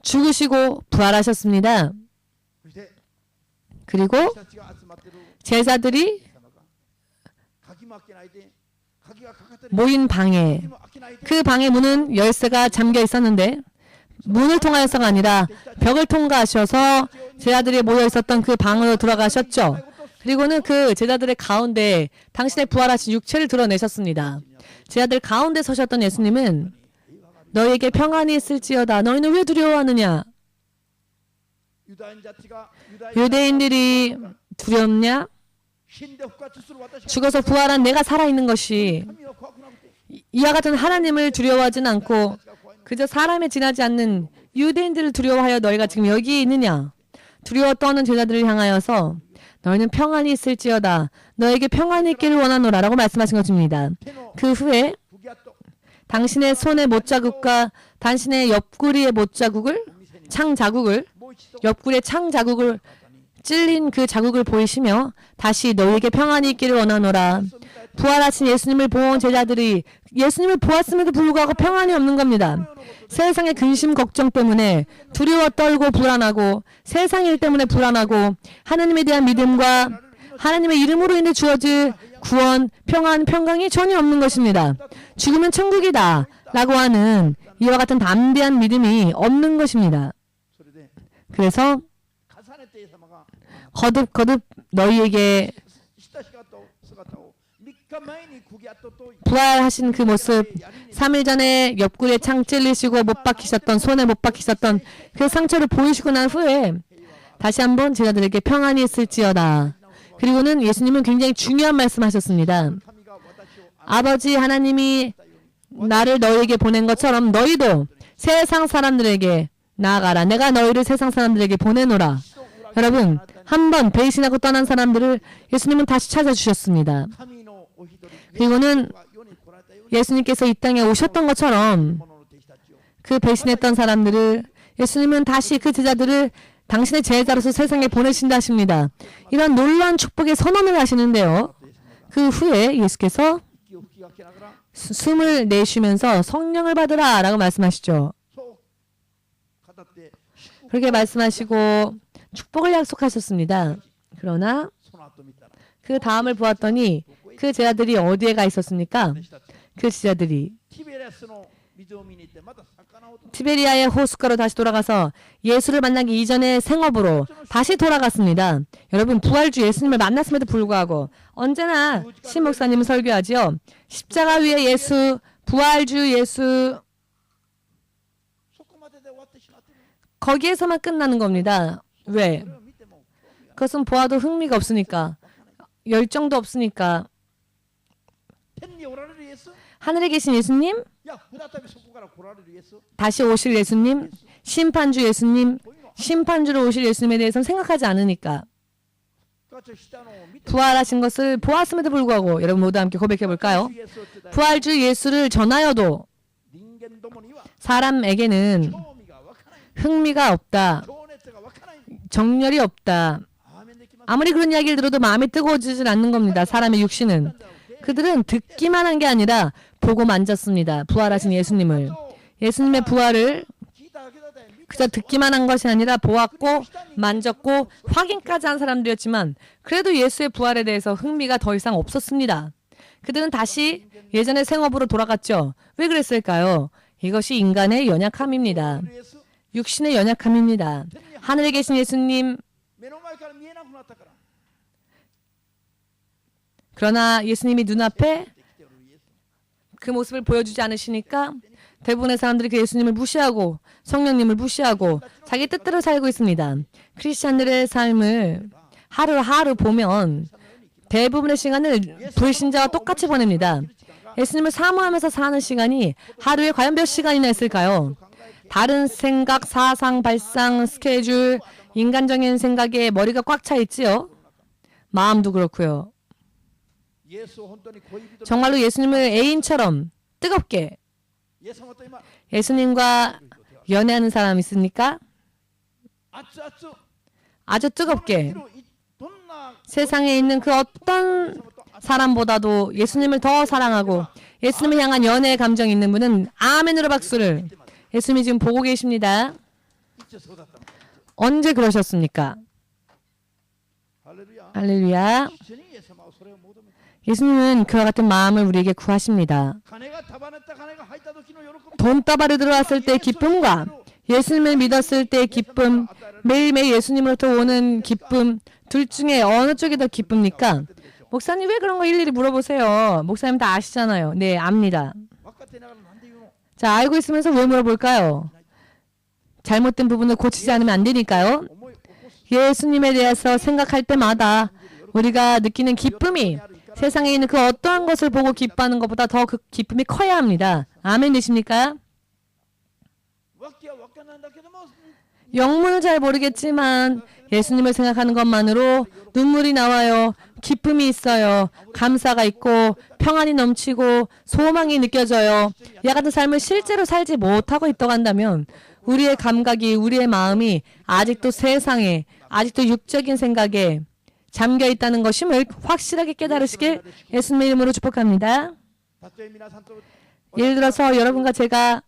죽으시고 부활하셨습니다. 그리고 제자들이 모인 방에 그 방의 문은 열쇠가 잠겨 있었는데 문을 통하여서가 아니라 벽을 통과하셔서 제자들이 모여 있었던 그 방으로 들어가셨죠. 그리고는 그 제자들의 가운데 당신의 부활하신 육체를 드러내셨습니다. 제자들 가운데 서셨던 예수님은 너희에게 평안이 있을지어다. 너희는 왜 두려워하느냐? 유대인들이 두렵냐? 죽어서 부활한 내가 살아있는 것이 이와 같은 하나님을 두려워하진 않고 그저 사람에 지나지 않는 유대인들을 두려워하여 너희가 지금 여기에 있느냐? 두려워 떠는 제자들을 향하여서 너희는 평안이 있을지어다. 너에게 평안이 있기를 원하노라 라고 말씀하신 것입니다. 그 후에 당신의 손의 못자국과 당신의 옆구리의 못자국을 옆구리의 창자국을 찔린 그 자국을 보이시며 다시 너희에게 평안이 있기를 원하노라. 부활하신 예수님을 보온 제자들이 예수님을 보았음에도 불구하고 평안이 없는 겁니다. 세상의 근심 걱정 때문에 두려워 떨고 불안하고 세상 일 때문에 불안하고 하나님에 대한 믿음과 하나님의 이름으로 인해 주어질 구원, 평안, 평강이 전혀 없는 것입니다. 죽으면 천국이다 라고 하는 이와 같은 담대한 믿음이 없는 것입니다. 그래서 거듭 너희에게 부활하신 그 모습 3일 전에 옆구리에 창 찔리시고 못 박히셨던 손에 못 박히셨던 그 상처를 보이시고 난 후에 다시 한번 제자들에게 평안이 있을지어다. 그리고는 예수님은 굉장히 중요한 말씀하셨습니다. 아버지 하나님이 나를 너희에게 보낸 것처럼 너희도 세상 사람들에게 나아가라. 내가 너희를 세상 사람들에게 보내노라. 여러분 한번 배신하고 떠난 사람들을 예수님은 다시 찾아주셨습니다. 그리고는 예수님께서 이 땅에 오셨던 것처럼 그 배신했던 사람들을 예수님은 다시 그 제자들을 당신의 제자로서 세상에 보내신다 하십니다. 이런 놀라운 축복의 선언을 하시는데요. 그 후에 예수께서 숨을 내쉬면서 성령을 받으라 라고 말씀하시죠. 그렇게 말씀하시고 축복을 약속하셨습니다. 그러나 그 다음을 보았더니 그 제자들이 어디에 가 있었습니까? 그 제자들이 티베리아의 호숫가로 다시 돌아가서 예수를 만나기 이전의 생업으로 다시 돌아갔습니다. 여러분, 부활주 예수님을 만났음에도 불구하고 언제나 신 목사님은 설교하지요. 십자가 위에 예수, 부활주 예수, 거기에서만 끝나는 겁니다. 왜? 그것은 보아도 흥미가 없으니까, 열정도 없으니까. 하늘에 계신 예수님, 다시 오실 예수님, 심판주 예수님, 심판주로 오실 예수님에 대해서는 생각하지 않으니까. 부활하신 것을 보았음에도 불구하고 여러분 모두 함께 고백해 볼까요? 부활주 예수를 전하여도 사람에게는 흥미가 없다. 정열이 없다. 아무리 그런 이야기를 들어도 마음이 뜨거워지질 않는 겁니다. 사람의 육신은. 그들은 듣기만 한 게 아니라 보고 만졌습니다. 부활하신 예수님을. 예수님의 부활을 그저 듣기만 한 것이 아니라 보았고 만졌고 확인까지 한 사람들이었지만 그래도 예수의 부활에 대해서 흥미가 더 이상 없었습니다. 그들은 다시 예전의 생업으로 돌아갔죠. 왜 그랬을까요? 이것이 인간의 연약함입니다. 육신의 연약함입니다. 하늘에 계신 예수님, 그러나 예수님이 눈앞에 그 모습을 보여주지 않으시니까 대부분의 사람들이 그 예수님을 무시하고 성령님을 무시하고 자기 뜻대로 살고 있습니다. 크리스찬들의 삶을 하루하루 보면 대부분의 시간을 불신자와 똑같이 보냅니다. 예수님을 사모하면서 사는 시간이 하루에 과연 몇 시간이나 있을까요? 다른 생각, 사상, 발상, 스케줄, 인간적인 생각에 머리가 꽉 차 있지요. 마음도 그렇고요. 정말로 예수님을 애인처럼 뜨겁게 예수님과 연애하는 사람 있습니까? 아주 뜨겁게 세상에 있는 그 어떤 사람보다도 예수님을 더 사랑하고 예수님을 향한 연애의 감정이 있는 분은 아멘으로 박수를. 예수님이 지금 보고 계십니다. 언제 그러셨습니까? 할렐루야. 예수님은 그와 같은 마음을 우리에게 구하십니다. 돈다발이 들어왔을 때의 기쁨과 예수님을 믿었을 때의 기쁨, 매일매일 예수님으로부터 오는 기쁨, 둘 중에 어느 쪽이 더 기쁩니까? 목사님 왜 그런 거 일일이 물어보세요. 목사님 다 아시잖아요. 네, 압니다. 자, 알고 있으면서 왜 물어볼까요? 잘못된 부분을 고치지 않으면 안 되니까요. 예수님에 대해서 생각할 때마다 우리가 느끼는 기쁨이 세상에 있는 그 어떠한 것을 보고 기뻐하는 것보다 더 그 기쁨이 커야 합니다. 아멘 되십니까? 영문을 잘 모르겠지만 예수님을 생각하는 것만으로 눈물이 나와요. 기쁨이 있어요. 감사가 있고 평안이 넘치고 소망이 느껴져요. 이와 같은 삶을 실제로 살지 못하고 있다고 한다면 우리의 감각이, 우리의 마음이 아직도 세상에, 아직도 육적인 생각에 잠겨 있다는 것임을 확실하게 깨달으시길 예수님의 이름으로 축복합니다. 예를 들어서 여러분과 제가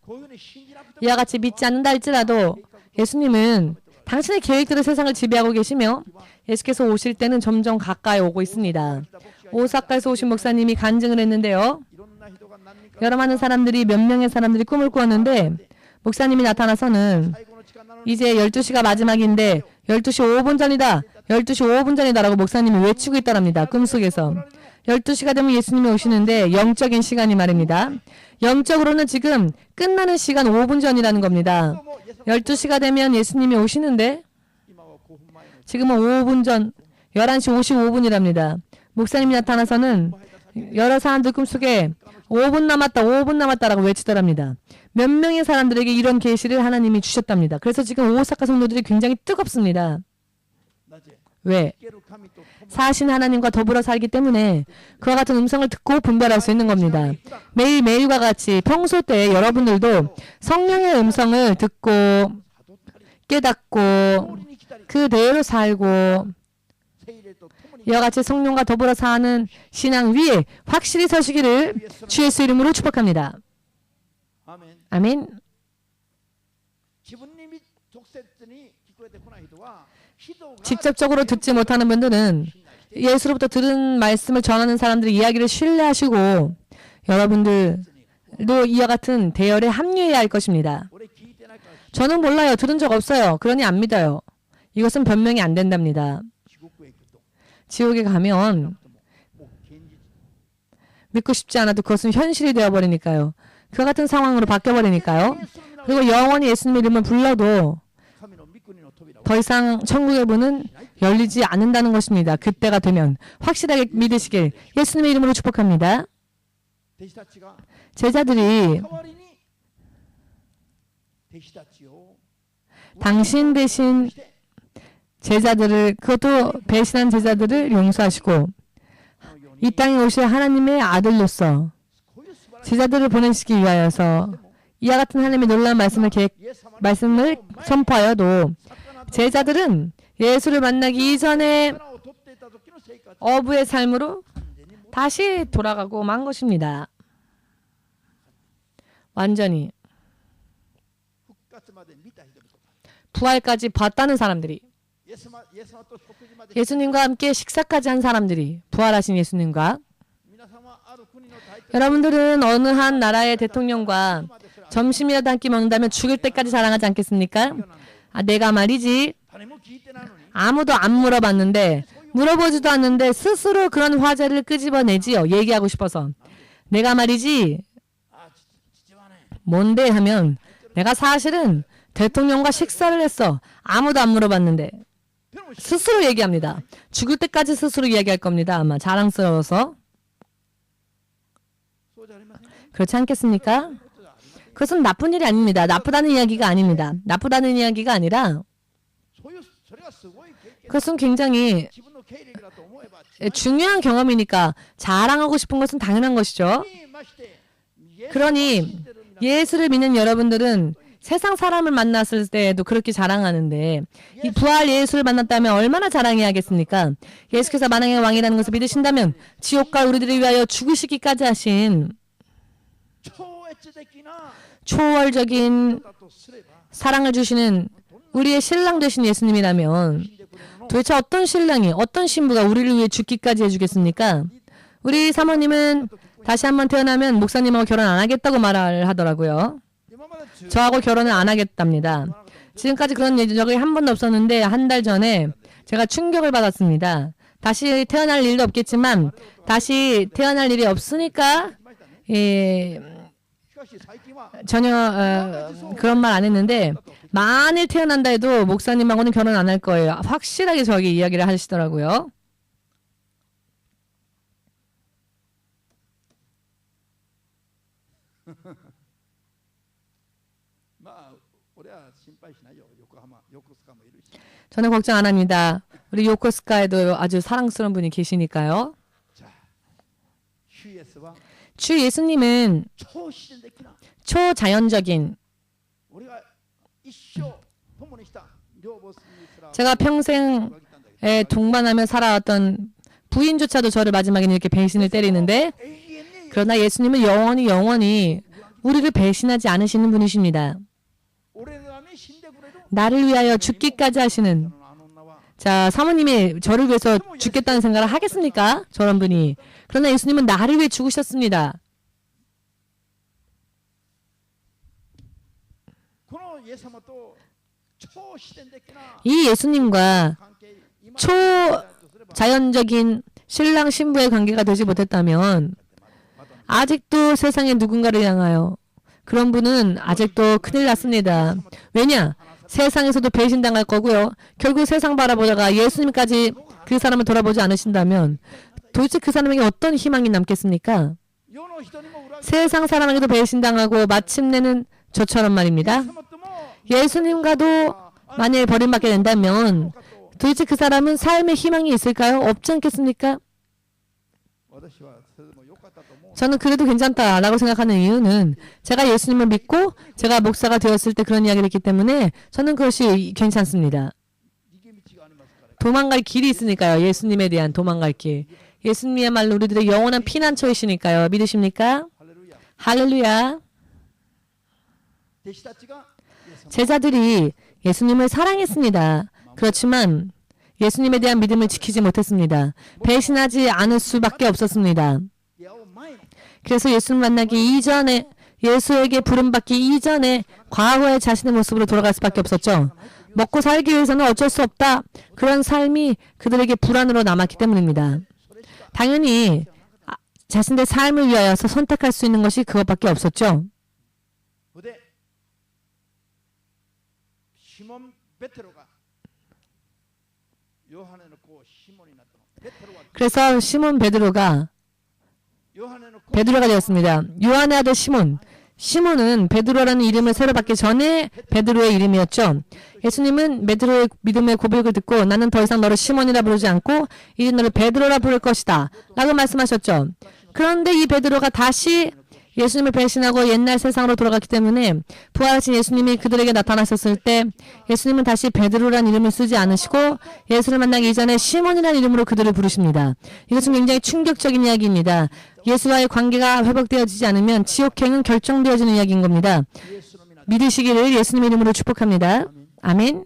이와 같이 믿지 않는다 할지라도 예수님은 당신의 계획대로 세상을 지배하고 계시며 예수께서 오실 때는 점점 가까이 오고 있습니다. 오사카에서 오신 목사님이 간증을 했는데요. 여러 많은 사람들이, 몇 명의 사람들이 꿈을 꾸었는데 목사님이 나타나서는 이제 12시가 마지막인데 12시 5분 전이다. 12시 5분 전이다 라고 목사님이 외치고 있다랍니다. 꿈속에서. 12시가 되면 예수님이 오시는데 영적인 시간이 말입니다. 영적으로는 지금 끝나는 시간 5분 전이라는 겁니다. 12시가 되면 예수님이 오시는데 지금은 5분 전 11시 55분이랍니다. 목사님이 나타나서는 여러 사람들 꿈속에 5분 남았다, 5분 남았다라고 외치더랍니다. 몇 명의 사람들에게 이런 계시를 하나님이 주셨답니다. 그래서 지금 오사카 성도들이 굉장히 뜨겁습니다. 왜? 사신 하나님과 더불어 살기 때문에 그와 같은 음성을 듣고 분별할 수 있는 겁니다. 매일매일과 같이 평소 때 여러분들도 성령의 음성을 듣고 깨닫고 그대로 살고 이와 같이 성령과 더불어 사는 신앙 위에 확실히 서시기를 주 예수 이름으로 축복합니다. 아멘. 직접적으로 듣지 못하는 분들은 예수로부터 들은 말씀을 전하는 사람들의 이야기를 신뢰하시고 여러분들도 이와 같은 대열에 합류해야 할 것입니다. 저는 몰라요. 들은 적 없어요. 그러니 안 믿어요. 이것은 변명이 안 된답니다. 지옥에 가면 믿고 싶지 않아도 그것은 현실이 되어버리니까요. 그 같은 상황으로 바뀌어버리니까요. 그리고 영원히 예수님의 이름을 불러도 더 이상 천국의 문은 열리지 않는다는 것입니다. 그때가 되면 확실하게 믿으시길 예수님의 이름으로 축복합니다. 제자들이 당신 대신 제자들을 그것도 배신한 제자들을 용서하시고 이 땅에 오실 하나님의 아들로서 제자들을 보내시기 위하여서 이와 같은 하나님의 놀라운 말씀을 선포하여도 제자들은 예수를 만나기 이전에 어부의 삶으로 다시 돌아가고 만 것입니다. 완전히 부활까지 봤다는 사람들이 예수님과 함께 식사까지 한 사람들이 부활하신 예수님과 여러분들은 어느 한 나라의 대통령과 점심이라도 한 끼 먹는다면 죽을 때까지 자랑하지 않겠습니까? 내가 말이지 아무도 안 물어봤는데 물어보지도 않는데 스스로 그런 화제를 끄집어내지요. 얘기하고 싶어서. 내가 말이지 뭔데 하면 내가 사실은 대통령과 식사를 했어. 아무도 안 물어봤는데 스스로 얘기합니다. 죽을 때까지 스스로 이야기할 겁니다. 아마 자랑스러워서. 그렇지 않겠습니까? 그것은 나쁜 일이 아닙니다. 나쁘다는 이야기가 아닙니다. 나쁘다는 이야기가 아니라 그것은 굉장히 중요한 경험이니까 자랑하고 싶은 것은 당연한 것이죠. 그러니 예수를 믿는 여러분들은 세상 사람을 만났을 때에도 그렇게 자랑하는데 이 부활 예수를 만났다면 얼마나 자랑해야겠습니까? 예수께서 만왕의 왕이라는 것을 믿으신다면 지옥과 우리들을 위하여 죽으시기까지 하신 초월적인 사랑을 주시는 우리의 신랑 되신 예수님이라면 도대체 어떤 신랑이 어떤 신부가 우리를 위해 죽기까지 해주겠습니까? 우리 사모님은 다시 한번 태어나면 목사님하고 결혼 안 하겠다고 말을 하더라고요. 저하고 결혼을 안 하겠답니다. 지금까지 그런 적이 한 번도 없었는데 한 달 전에 제가 충격을 받았습니다. 다시 태어날 일도 없겠지만 다시 태어날 일이 없으니까 전혀 그런 말 안 했는데 만일 태어난다 해도 목사님하고는 결혼 안 할 거예요. 확실하게 저에게 이야기를 하시더라고요. 저는 걱정 안 합니다. 우리 요코스카에도 아주 사랑스러운 분이 계시니까요. 주 예수님은 초자연적인 제가 평생에 동반하며 살아왔던 부인조차도 저를 마지막에는 이렇게 배신을 때리는데 그러나 예수님은 영원히 우리를 배신하지 않으시는 분이십니다. 나를 위하여 죽기까지 하시는 자 사모님이 저를 위해서 죽겠다는 생각을 하겠습니까? 저런 분이. 그러나 예수님은 나를 위해 죽으셨습니다. 이 예수님과 초자연적인 신랑 신부의 관계가 되지 못했다면 아직도 세상에 누군가를 향하여 그런 분은 아직도 큰일 났습니다. 왜냐? 세상에서도 배신당할 거고요. 결국 세상 바라보다가 예수님까지 그 사람을 돌아보지 않으신다면 도대체 그 사람에게 어떤 희망이 남겠습니까? 세상 사람에게도 배신당하고 마침내는 저처럼 말입니다. 예수님과도 만일 버림받게 된다면 도대체 그 사람은 삶의 희망이 있을까요? 없지 않겠습니까? 저는 그래도 괜찮다라고 생각하는 이유는 제가 예수님을 믿고 제가 목사가 되었을 때 그런 이야기를 했기 때문에 저는 그것이 괜찮습니다. 도망갈 길이 있으니까요. 예수님에 대한 도망갈 길. 예수님이야말로 우리들의 영원한 피난처이시니까요. 믿으십니까? 할렐루야. 제자들이 예수님을 사랑했습니다. 그렇지만 예수님에 대한 믿음을 지키지 못했습니다. 배신하지 않을 수밖에 없었습니다. 그래서 예수님 만나기 이전에 예수에게 부름받기 이전에 과거의 자신의 모습으로 돌아갈 수밖에 없었죠. 먹고 살기 위해서는 어쩔 수 없다. 그런 삶이 그들에게 불안으로 남았기 때문입니다. 당연히 자신의 삶을 위하여서 선택할 수 있는 것이 그것밖에 없었죠. 그래서 시몬 베드로가 되었습니다. 요한의 아들 시몬. 시몬은 베드로라는 이름을 새로 받기 전에 베드로의 이름이었죠. 예수님은 베드로의 믿음의 고백을 듣고 나는 더 이상 너를 시몬이라 부르지 않고 이제 너를 베드로라 부를 것이다 라고 말씀하셨죠. 그런데 이 베드로가 다시 예수님을 배신하고 옛날 세상으로 돌아갔기 때문에 부활하신 예수님이 그들에게 나타나셨을 때 예수님은 다시 베드로라는 이름을 쓰지 않으시고 예수를 만나기 이전에 시몬이라는 이름으로 그들을 부르십니다. 이것은 굉장히 충격적인 이야기입니다. 예수와의 관계가 회복되어지지 않으면 지옥행은 결정되어지는 이야기인 겁니다. 믿으시기를 예수님 이름으로 축복합니다. 아멘.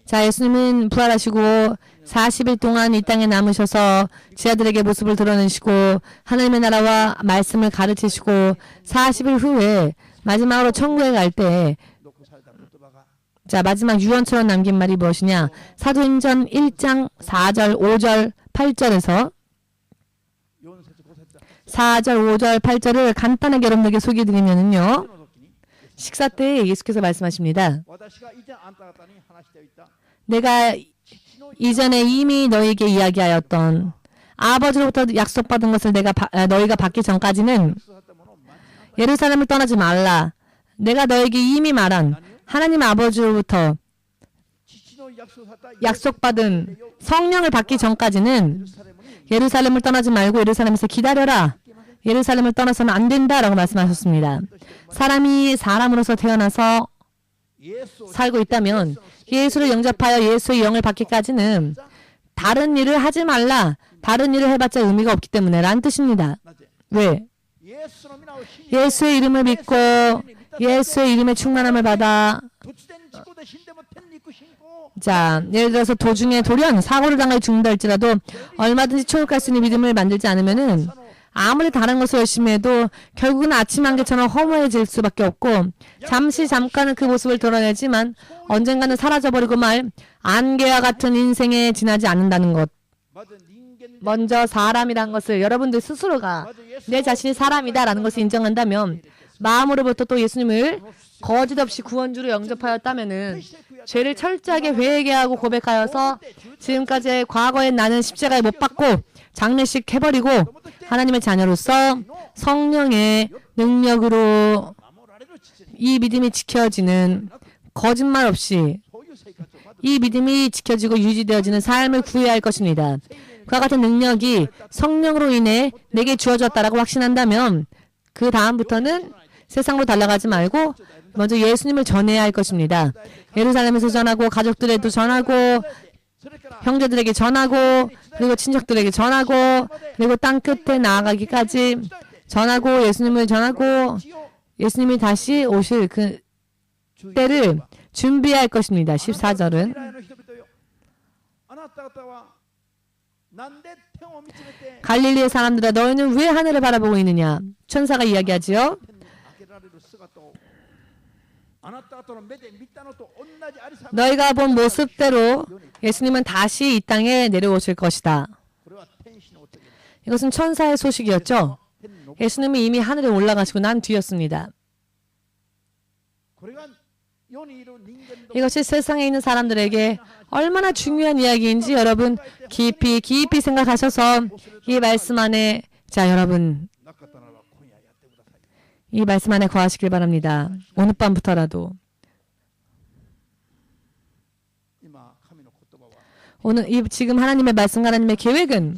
자, 예수님은 부활하시고 40일 동안 이 땅에 남으셔서 제자들에게 모습을 드러내시고 하나님의 나라와 말씀을 가르치시고 40일 후에 마지막으로 천국에 갈 때 자, 마지막 유언처럼 남긴 말이 무엇이냐? 사도행전 1장 4절, 5절, 8절에서 4절, 5절, 8절을 간단하게 여러분에게 소개해드리면요. 식사 때 예수께서 말씀하십니다. 내가 이전에 이미 너에게 이야기하였던 아버지로부터 약속받은 것을 너희가 받기 전까지는 예루살렘을 떠나지 말라. 내가 너에게 이미 말한 하나님 아버지로부터 약속받은 성령을 받기 전까지는 예루살렘을 떠나지 말고 예루살렘에서 기다려라. 예루살렘을 떠나서는 안 된다라고 말씀하셨습니다. 사람이 사람으로서 태어나서 살고 있다면 예수를 영접하여 예수의 영을 받기까지는 다른 일을 하지 말라. 다른 일을 해봤자 의미가 없기 때문에 라는 뜻입니다. 왜? 예수의 이름을 믿고 예수의 이름의 충만함을 받아 자, 예를 들어서 도중에 돌연 사고를 당해 죽는다 할지라도 얼마든지 천국 갈 수 있는 믿음을 만들지 않으면은 아무리 다른 것을 열심히 해도 결국은 아침 안개처럼 허무해질 수밖에 없고 잠깐은 그 모습을 드러내지만 언젠가는 사라져버리고 말 안개와 같은 인생에 지나지 않는다는 것. 먼저 사람이란 것을 여러분들 스스로가 내 자신이 사람이다라는 것을 인정한다면 마음으로부터 또 예수님을 거짓 없이 구원주로 영접하였다면은 죄를 철저하게 회개하고 고백하여서 지금까지의 과거에 나는 십자가에 못 박고 장례식 해버리고 하나님의 자녀로서 성령의 능력으로 이 믿음이 지켜지는 거짓말 없이 이 믿음이 지켜지고 유지되어지는 삶을 구해야 할 것입니다. 그와 같은 능력이 성령으로 인해 내게 주어졌다라고 확신한다면 그 다음부터는 세상으로 달려가지 말고 먼저 예수님을 전해야 할 것입니다. 예루살렘에서 전하고 가족들에도 전하고 형제들에게 전하고 그리고 친척들에게 전하고 그리고 땅 끝에 나아가기까지 전하고 예수님을 전하고 예수님이 다시 오실 그 때를 준비할 것입니다. 14절은 갈릴리의 사람들아 너희는 왜 하늘을 바라보고 있느냐? 천사가 이야기하지요. 너희가 본 모습대로 예수님은 다시 이 땅에 내려오실 것이다. 이것은 천사의 소식이었죠. 예수님이 이미 하늘에 올라가시고 난 뒤였습니다. 이것이 세상에 있는 사람들에게 얼마나 중요한 이야기인지 여러분 깊이 생각하셔서 이 말씀 안에 자, 여러분, 이 말씀 안에 거하시길 바랍니다. 오늘 밤부터라도. 지금 하나님의 말씀과 하나님의 계획은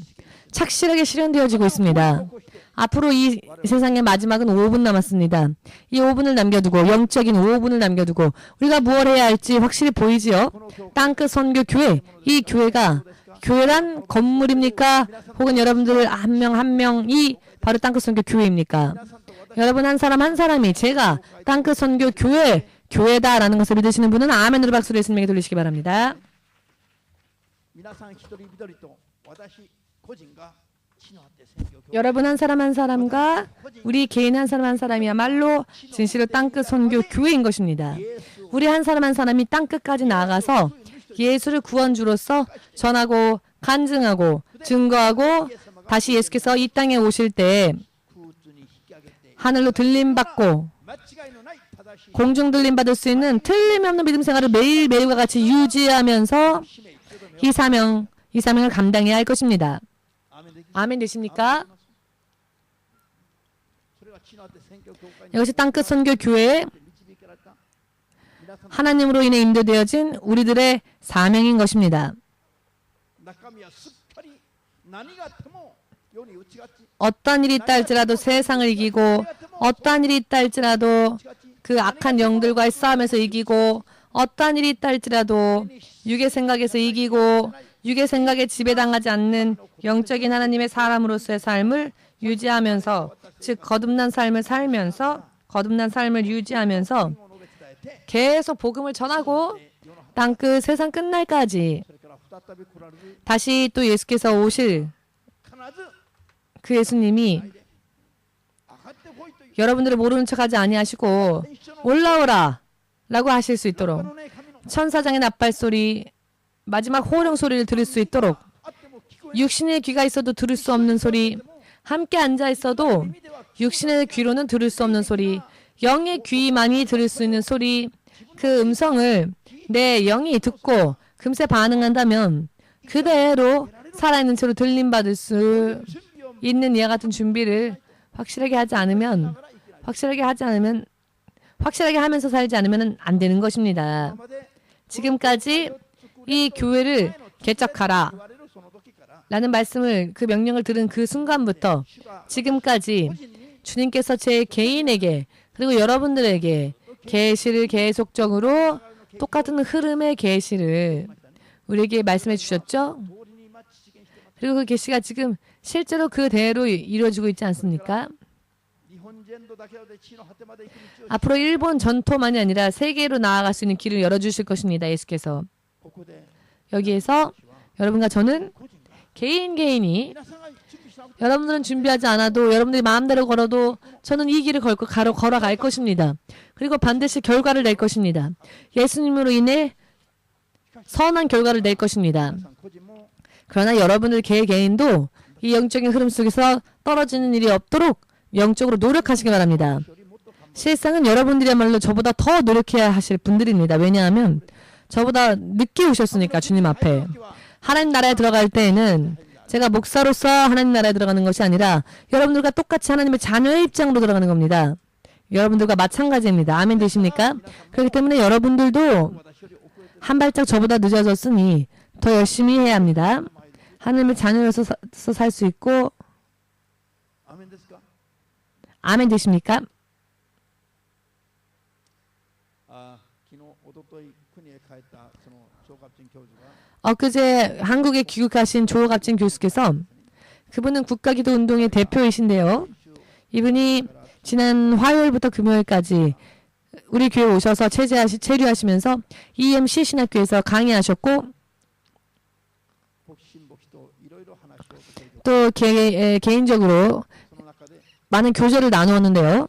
착실하게 실현되어지고 있습니다. 앞으로 이 세상의 마지막은 5분 남았습니다. 이 5분을 남겨두고, 영적인 5분을 남겨두고 우리가 무엇 해야 할지 확실히 보이지요? 땅끝 선교 교회, 이 교회가 교회란 건물입니까? 혹은 여러분들 한 명 한 명이 바로 땅끝 선교 교회입니까? 여러분 한 사람 한 사람이 제가 땅끝 선교 교회다라는 것을 믿으시는 분은 아멘으로 박수를 예수님에게 돌리시기 바랍니다. 여러분 한 사람 한 사람과 우리 개인 한 사람 한 사람이야말로 진실로 땅끝 선교 교회인 것입니다. 우리 한 사람 한 사람이 땅끝까지 나아가서 예수를 구원주로서 전하고 간증하고 증거하고 다시 예수께서 이 땅에 오실 때 하늘로 들림받고 공중 들림받을 수 있는 틀림없는 믿음 생활을 매일매일과 같이 유지하면서 이 사명을 감당해야 할 것입니다. 아멘 되십니까? 이것이 땅끝 선교 교회의 하나님으로 인해 인도되어진 우리들의 사명인 것입니다. 어떤 일이 있다 할지라도 세상을 이기고 어떠한 일이 있다 할지라도 그 악한 영들과의 싸움에서 이기고 어떠한 일이 있다 할지라도 육의 생각에서 이기고 육의 생각에 지배당하지 않는 영적인 하나님의 사람으로서의 삶을 유지하면서 즉 거듭난 삶을 살면서 거듭난 삶을 유지하면서 계속 복음을 전하고 땅끝 세상 끝날까지 다시 또 예수께서 오실 그 예수님이 여러분들을 모르는 척하지 아니하시고 올라오라 라고 하실 수 있도록 천사장의 나팔소리 마지막 호령 소리를 들을 수 있도록 육신의 귀가 있어도 들을 수 없는 소리 함께 앉아 있어도 육신의 귀로는 들을 수 없는 소리 영의 귀만이 들을 수 있는 소리 그 음성을 내 영이 듣고 금세 반응한다면 그대로 살아있는 채로 들림받을 수 있는 이와 같은 준비를 확실하게 하면서 살지 않으면 안 되는 것입니다. 지금까지 이 교회를 개척하라 라는 말씀을 그 명령을 들은 그 순간부터 지금까지 주님께서 제 개인에게 그리고 여러분들에게 계시를 계속적으로 똑같은 흐름의 계시를 우리에게 말씀해 주셨죠? 그리고 그 계시가 지금 실제로 그대로 이루어지고 있지 않습니까? 앞으로 일본 전토만이 아니라 세계로 나아갈 수 있는 길을 열어주실 것입니다. 예수께서. 여기에서 여러분과 저는 개인이 여러분들은 준비하지 않아도 여러분들이 마음대로 걸어도 저는 이 길을 걸어갈 것입니다. 그리고 반드시 결과를 낼 것입니다. 예수님으로 인해 선한 결과를 낼 것입니다. 그러나 여러분들 개인도 이 영적인 흐름 속에서 떨어지는 일이 없도록 영적으로 노력하시기 바랍니다. 실상은 여러분들이야말로 저보다 더 노력해야 하실 분들입니다. 왜냐하면 저보다 늦게 오셨으니까 주님 앞에. 하나님 나라에 들어갈 때에는 제가 목사로서 하나님 나라에 들어가는 것이 아니라 여러분들과 똑같이 하나님의 자녀의 입장으로 들어가는 겁니다. 여러분들과 마찬가지입니다. 아멘 되십니까? 그렇기 때문에 여러분들도 한 발짝 저보다 늦어졌으니 더 열심히 해야 합니다. 하나님의 자녀로서 살 수 있고 아멘 되십니까? 엊그제 한국에 귀국하신 조갑진 교수께서 그분은 국가기도운동의 대표이신데요. 이분이 지난 화요일부터 금요일까지 우리 교회 오셔서 체류하시면서 EMC 신학교에서 강의하셨고 또 개인적으로 많은 교제를 나누었는데요.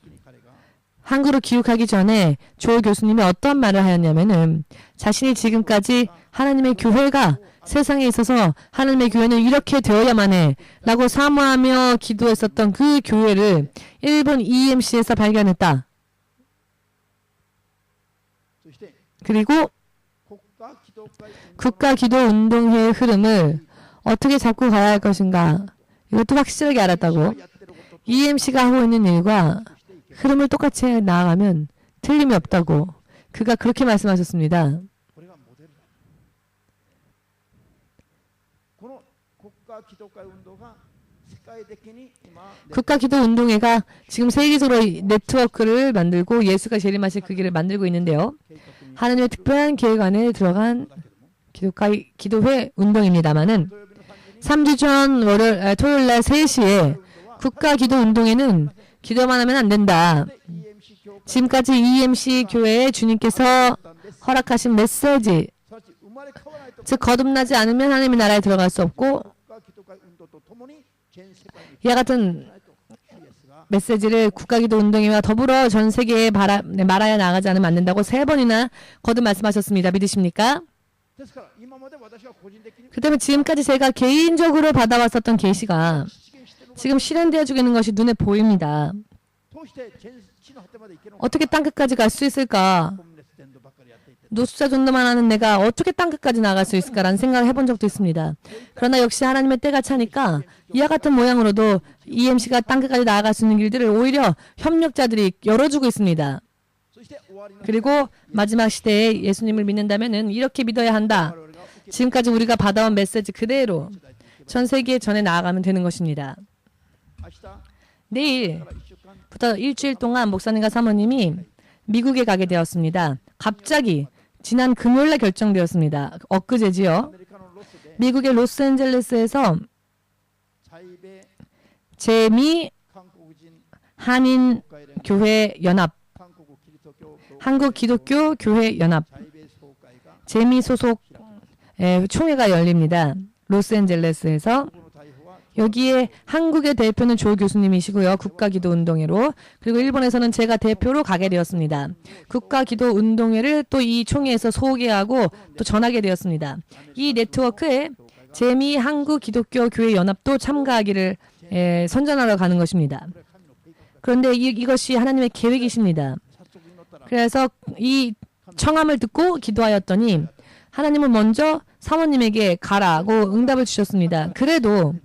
한국으로 귀국하기 전에 조 교수님이 어떤 말을 하였냐면은 자신이 지금까지 하나님의 교회가 세상에 있어서 하나님의 교회는 이렇게 되어야만 해 라고 사모하며 기도했었던 그 교회를 일본 EMC에서 발견했다. 그리고 국가기도운동회의 흐름을 어떻게 잡고 가야 할 것인가 이것도 확실하게 알았다고. EMC가 하고 있는 일과 흐름을 똑같이 나아가면 틀림이 없다고 그가 그렇게 말씀하셨습니다. 국가기도운동회가 지금 세계적으로 네트워크를 만들고 예수가 재림하실 그 길을 만들고 있는데요. 하나님의 특별한 계획 안에 들어간 기도회 운동입니다만은 3주 전 토요일 날 3시에 국가기도운동회는 기도만 하면 안 된다. 지금까지 EMC 교회에 주님께서 허락하신 메시지, 즉 거듭나지 않으면 하나님의 나라에 들어갈 수 없고 이와 같은 메시지를 국가기도운동회와 더불어 전 세계에 말하여 나가지 않으면 안 된다고 3번이나 거듭 말씀하셨습니다. 믿으십니까? 그 때문에 지금까지 제가 개인적으로 받아왔었던 계시가 지금 실현되어지고 있는 것이 눈에 보입니다. 어떻게 땅끝까지 갈 수 있을까? 노숙자 전도만 하는 내가 어떻게 땅끝까지 나갈 수 있을까라는 생각을 해본 적도 있습니다. 그러나 역시 하나님의 때가 차니까 이와 같은 모양으로도 EMC가 땅끝까지 나아갈 수 있는 길들을 오히려 협력자들이 열어주고 있습니다. 그리고 마지막 시대에 예수님을 믿는다면 이렇게 믿어야 한다. 지금까지 우리가 받아온 메시지 그대로 전 세계에 전해 나아가면 되는 것입니다. 내일부터 일주일 동안 목사님과 사모님이 미국에 가게 되었습니다. 갑자기 지난 금요일날 결정되었습니다. 엊그제지요. 미국의 로스앤젤레스에서 재미 한인 교회 연합, 한국 기독교 교회 연합 재미 소속 총회가 열립니다. 로스앤젤레스에서. 여기에 한국의 대표는 조 교수님이시고요. 국가기도운동회로. 그리고 일본에서는 제가 대표로 가게 되었습니다. 국가기도운동회를 또 이 총회에서 소개하고 또 전하게 되었습니다. 이 네트워크에 재미 한국 기독교 교회 연합도 참가하기를 선전하러 가는 것입니다. 그런데 이것이 하나님의 계획이십니다. 그래서 이 청함을 듣고 기도하였더니 하나님은 먼저 사모님에게 가라고 응답을 주셨습니다. 그래도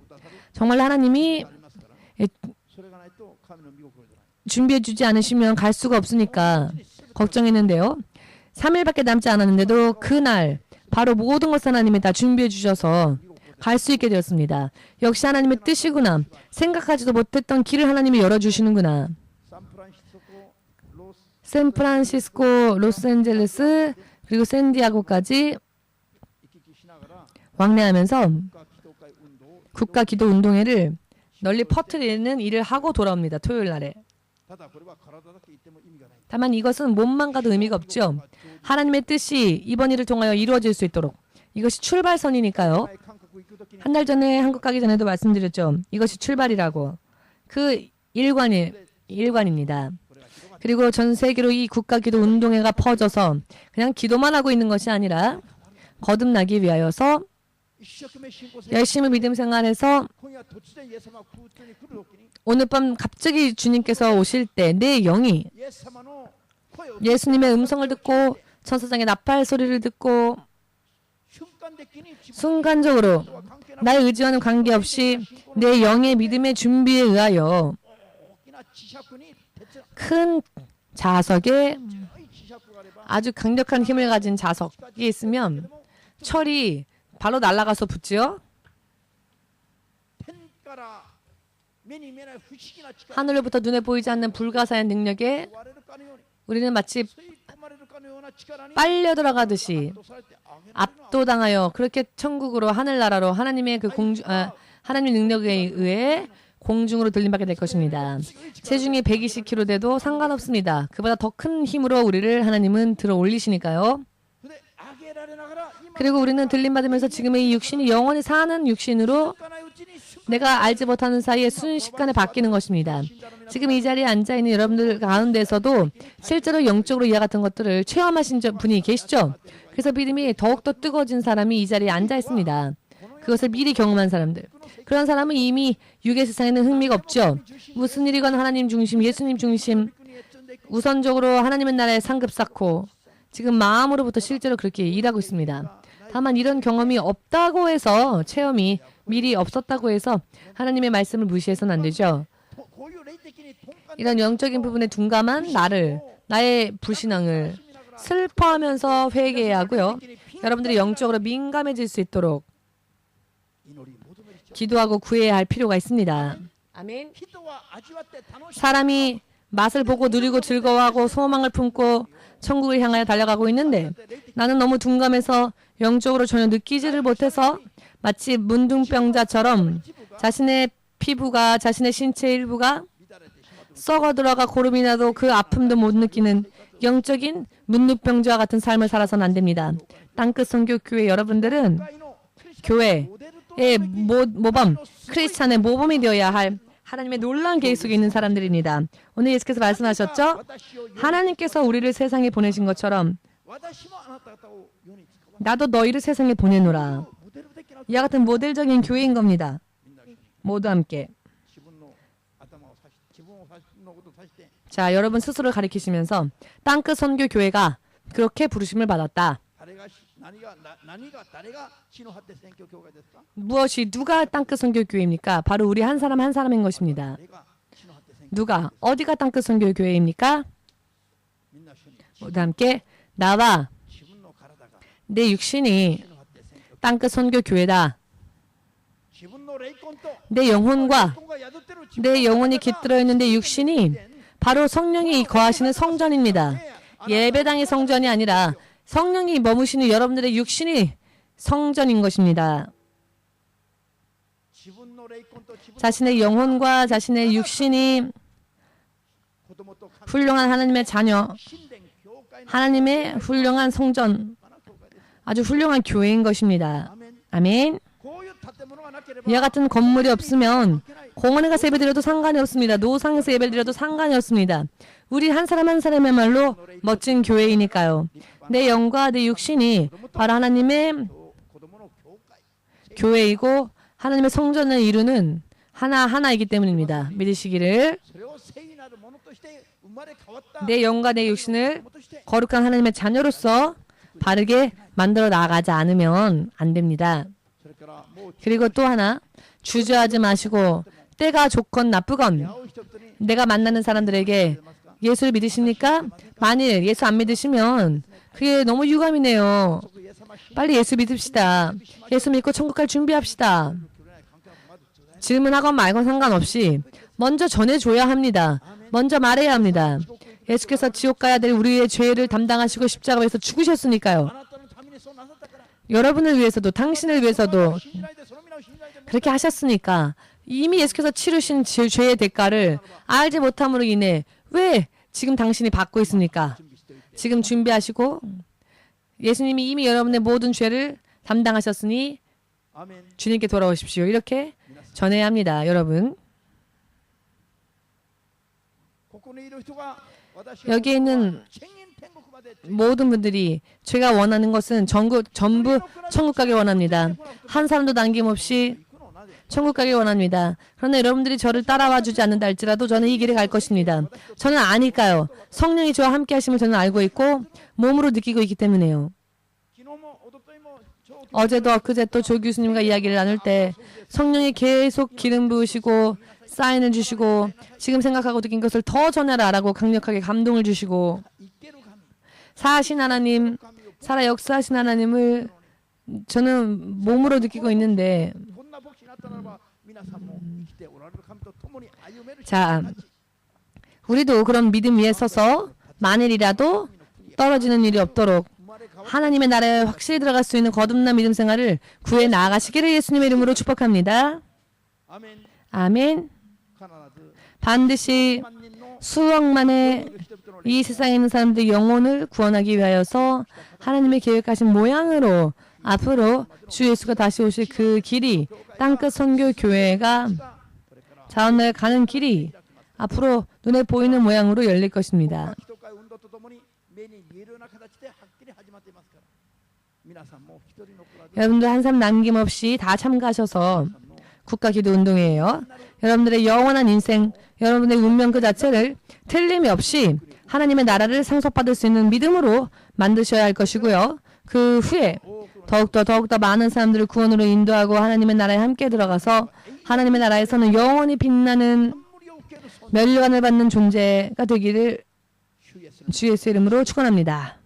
정말 하나님이 준비해 주지 않으시면 갈 수가 없으니까 걱정했는데요. 3일밖에 남지 않았는데도 그날 바로 모든 것을 하나님이 다 준비해 주셔서 갈 수 있게 되었습니다. 역시 하나님의 뜻이구나. 생각하지도 못했던 길을 하나님이 열어주시는구나. 샌프란시스코, 로스앤젤레스 그리고 샌디아고까지 왕래하면서 국가기도운동회를 널리 퍼뜨리는 일을 하고 돌아옵니다. 토요일 날에. 다만 이것은 몸만 가도 의미가 없죠. 하나님의 뜻이 이번 일을 통하여 이루어질 수 있도록. 이것이 출발선이니까요. 한 달 전에 한국 가기 전에도 말씀드렸죠. 이것이 출발이라고. 그 일관입니다. 그리고 전 세계로 이 국가기도운동회가 퍼져서 그냥 기도만 하고 있는 것이 아니라 거듭나기 위하여서 열심히 믿음 생활해서 오늘 밤 갑자기 주님께서 오실 때 내 영이 예수님의 음성을 듣고 천사장의 나팔 소리를 듣고 순간적으로 나의 의지와는 관계없이 내 영의 믿음의 준비에 의하여 큰 자석에 아주 강력한 힘을 가진 자석이 있으면 철이 바로 날아가서 붙지요. 하늘로부터 눈에 보이지 않는 불가사의 능력에 우리는 마치 빨려 들어가듯이 압도당하여 그렇게 천국으로 하늘나라로 하나님의 하나님의 능력에 의해 공중으로 들림받게 될 것입니다. 체중이 120kg 돼도 상관없습니다. 그보다 더 큰 힘으로 우리를 하나님은 들어 올리시니까요. 그리고 우리는 들림받으면서 지금의 이 육신이 영원히 사는 육신으로 내가 알지 못하는 사이에 순식간에 바뀌는 것입니다. 지금 이 자리에 앉아있는 여러분들 가운데서도 실제로 영적으로 이와 같은 것들을 체험하신 분이 계시죠? 그래서 믿음이 더욱더 뜨거워진 사람이 이 자리에 앉아있습니다. 그것을 미리 경험한 사람들. 그런 사람은 이미 육의 세상에는 흥미가 없죠. 무슨 일이건 하나님 중심, 예수님 중심, 우선적으로 하나님의 나라에 상급 쌓고 지금 마음으로부터 실제로 그렇게 일하고 있습니다. 다만 이런 경험이 없다고 해서 체험이 미리 없었다고 해서 하나님의 말씀을 무시해서는 안 되죠. 이런 영적인 부분에 둔감한 나의 불신앙을 슬퍼하면서 회개해야 하고요. 여러분들이 영적으로 민감해질 수 있도록 기도하고 구해야 할 필요가 있습니다. 아멘. 사람이 맛을 보고 누리고 즐거워하고 소망을 품고 천국을 향하여 달려가고 있는데 나는 너무 둔감해서 영적으로 전혀 느끼지를 못해서 마치 문둥병자처럼 자신의 피부가 자신의 신체 일부가 썩어 들어가 고름이 나도 그 아픔도 못 느끼는 영적인 문둥병자와 같은 삶을 살아서는 안 됩니다. 땅끝 선교 교회 여러분들은 교회의 모범, 크리스찬의 모범이 되어야 할 하나님의 놀라운 계획 속에 있는 사람들입니다. 오늘 예수께서 말씀하셨죠? 하나님께서 우리를 세상에 보내신 것처럼 나도 너희를 세상에 보내노라. 이와 같은 모델적인 교회인 겁니다. 모두 함께. 자, 여러분 스스로를 가리키시면서 땅끝 선교 교회가 그렇게 부르심을 받았다. 무엇이 누가 땅끝 선교 교회입니까? 바로 우리 한 사람 한 사람인 것입니다. 누가 어디가 땅끝 선교 교회입니까? 모두 함께 나와 내 육신이 땅끝 선교 교회다. 내 영혼과 내 영혼이 깃들어 있는 내 육신이 바로 성령이 거하시는 성전입니다. 예배당의 성전이 아니라 성령이 머무시는 여러분들의 육신이 성전인 것입니다. 자신의 영혼과 자신의 육신이 훌륭한 하나님의 자녀, 하나님의 훌륭한 성전, 아주 훌륭한 교회인 것입니다. 아멘. 이와 같은 건물이 없으면 공원에 가서 예배드려도 상관이 없습니다. 노상에서 예배드려도 상관이 없습니다. 우리 한 사람 한 사람이야말로 멋진 교회이니까요. 내 영과 내 육신이 바로 하나님의 교회이고 하나님의 성전을 이루는 하나이기 때문입니다. 믿으시기를. 내 영과 내 육신을 거룩한 하나님의 자녀로서 바르게 만들어 나가지 않으면 안 됩니다. 그리고 또 하나, 주저하지 마시고 때가 좋건 나쁘건 내가 만나는 사람들에게 예수를 믿으십니까? 만일 예수 안 믿으시면 그게 너무 유감이네요. 빨리 예수 믿읍시다. 예수 믿고 천국 갈 준비합시다. 질문하건 말건 상관없이 먼저 전해줘야 합니다. 먼저 말해야 합니다. 예수께서 지옥 가야 될 우리의 죄를 담당하시고 십자가에서 죽으셨으니까요. 여러분을 위해서도 당신을 위해서도 그렇게 하셨으니까 이미 예수께서 치르신 죄의 대가를 알지 못함으로 인해 왜 지금 당신이 받고 있습니까? 지금 준비하시고 예수님이 이미 여러분의 모든 죄를 담당하셨으니 주님께 돌아오십시오. 이렇게 전해야 합니다. 여러분. 여기에 있는 모든 분들이 제가 원하는 것은 전부 천국 가길 원합니다. 한 사람도 남김없이 천국 가길 원합니다. 그러나 여러분들이 저를 따라와 주지 않는다 할지라도 저는 이 길에 갈 것입니다. 저는 아니까요. 성령이 저와 함께 하심을 저는 알고 있고 몸으로 느끼고 있기 때문에요. 어제도 엊그제 또 조 교수님과 이야기를 나눌 때 성령이 계속 기름 부으시고 사인을 주시고 지금 생각하고 느낀 것을 더 전하라라고 강력하게 감동을 주시고 사하신 하나님, 살아 역사하신 하나님을 저는 몸으로 느끼고 있는데 자, 우리도 그런 믿음 위에 서서 만일이라도 떨어지는 일이 없도록 하나님의 나라에 확실히 들어갈 수 있는 거듭난 믿음 생활을 구해 나아가시기를 예수님의 이름으로 축복합니다. 아멘. 반드시 수억만의 이 세상에 있는 사람들의 영혼을 구원하기 위하여서 하나님의 계획하신 모양으로 앞으로 주 예수가 다시 오실 그 길이 땅끝 선교 교회가 자원을 가는 길이 앞으로 눈에 보이는 모양으로 열릴 것입니다. 여러분들 한 사람 남김없이 다 참가하셔서 국가기도운동회예요. 여러분들의 영원한 인생, 여러분의 운명 그 자체를 틀림이 없이 하나님의 나라를 상속받을 수 있는 믿음으로 만드셔야 할 것이고요. 그 후에 더욱더 많은 사람들을 구원으로 인도하고 하나님의 나라에 함께 들어가서 하나님의 나라에서는 영원히 빛나는 멸관을 받는 존재가 되기를 주 예수 이름으로 축원합니다.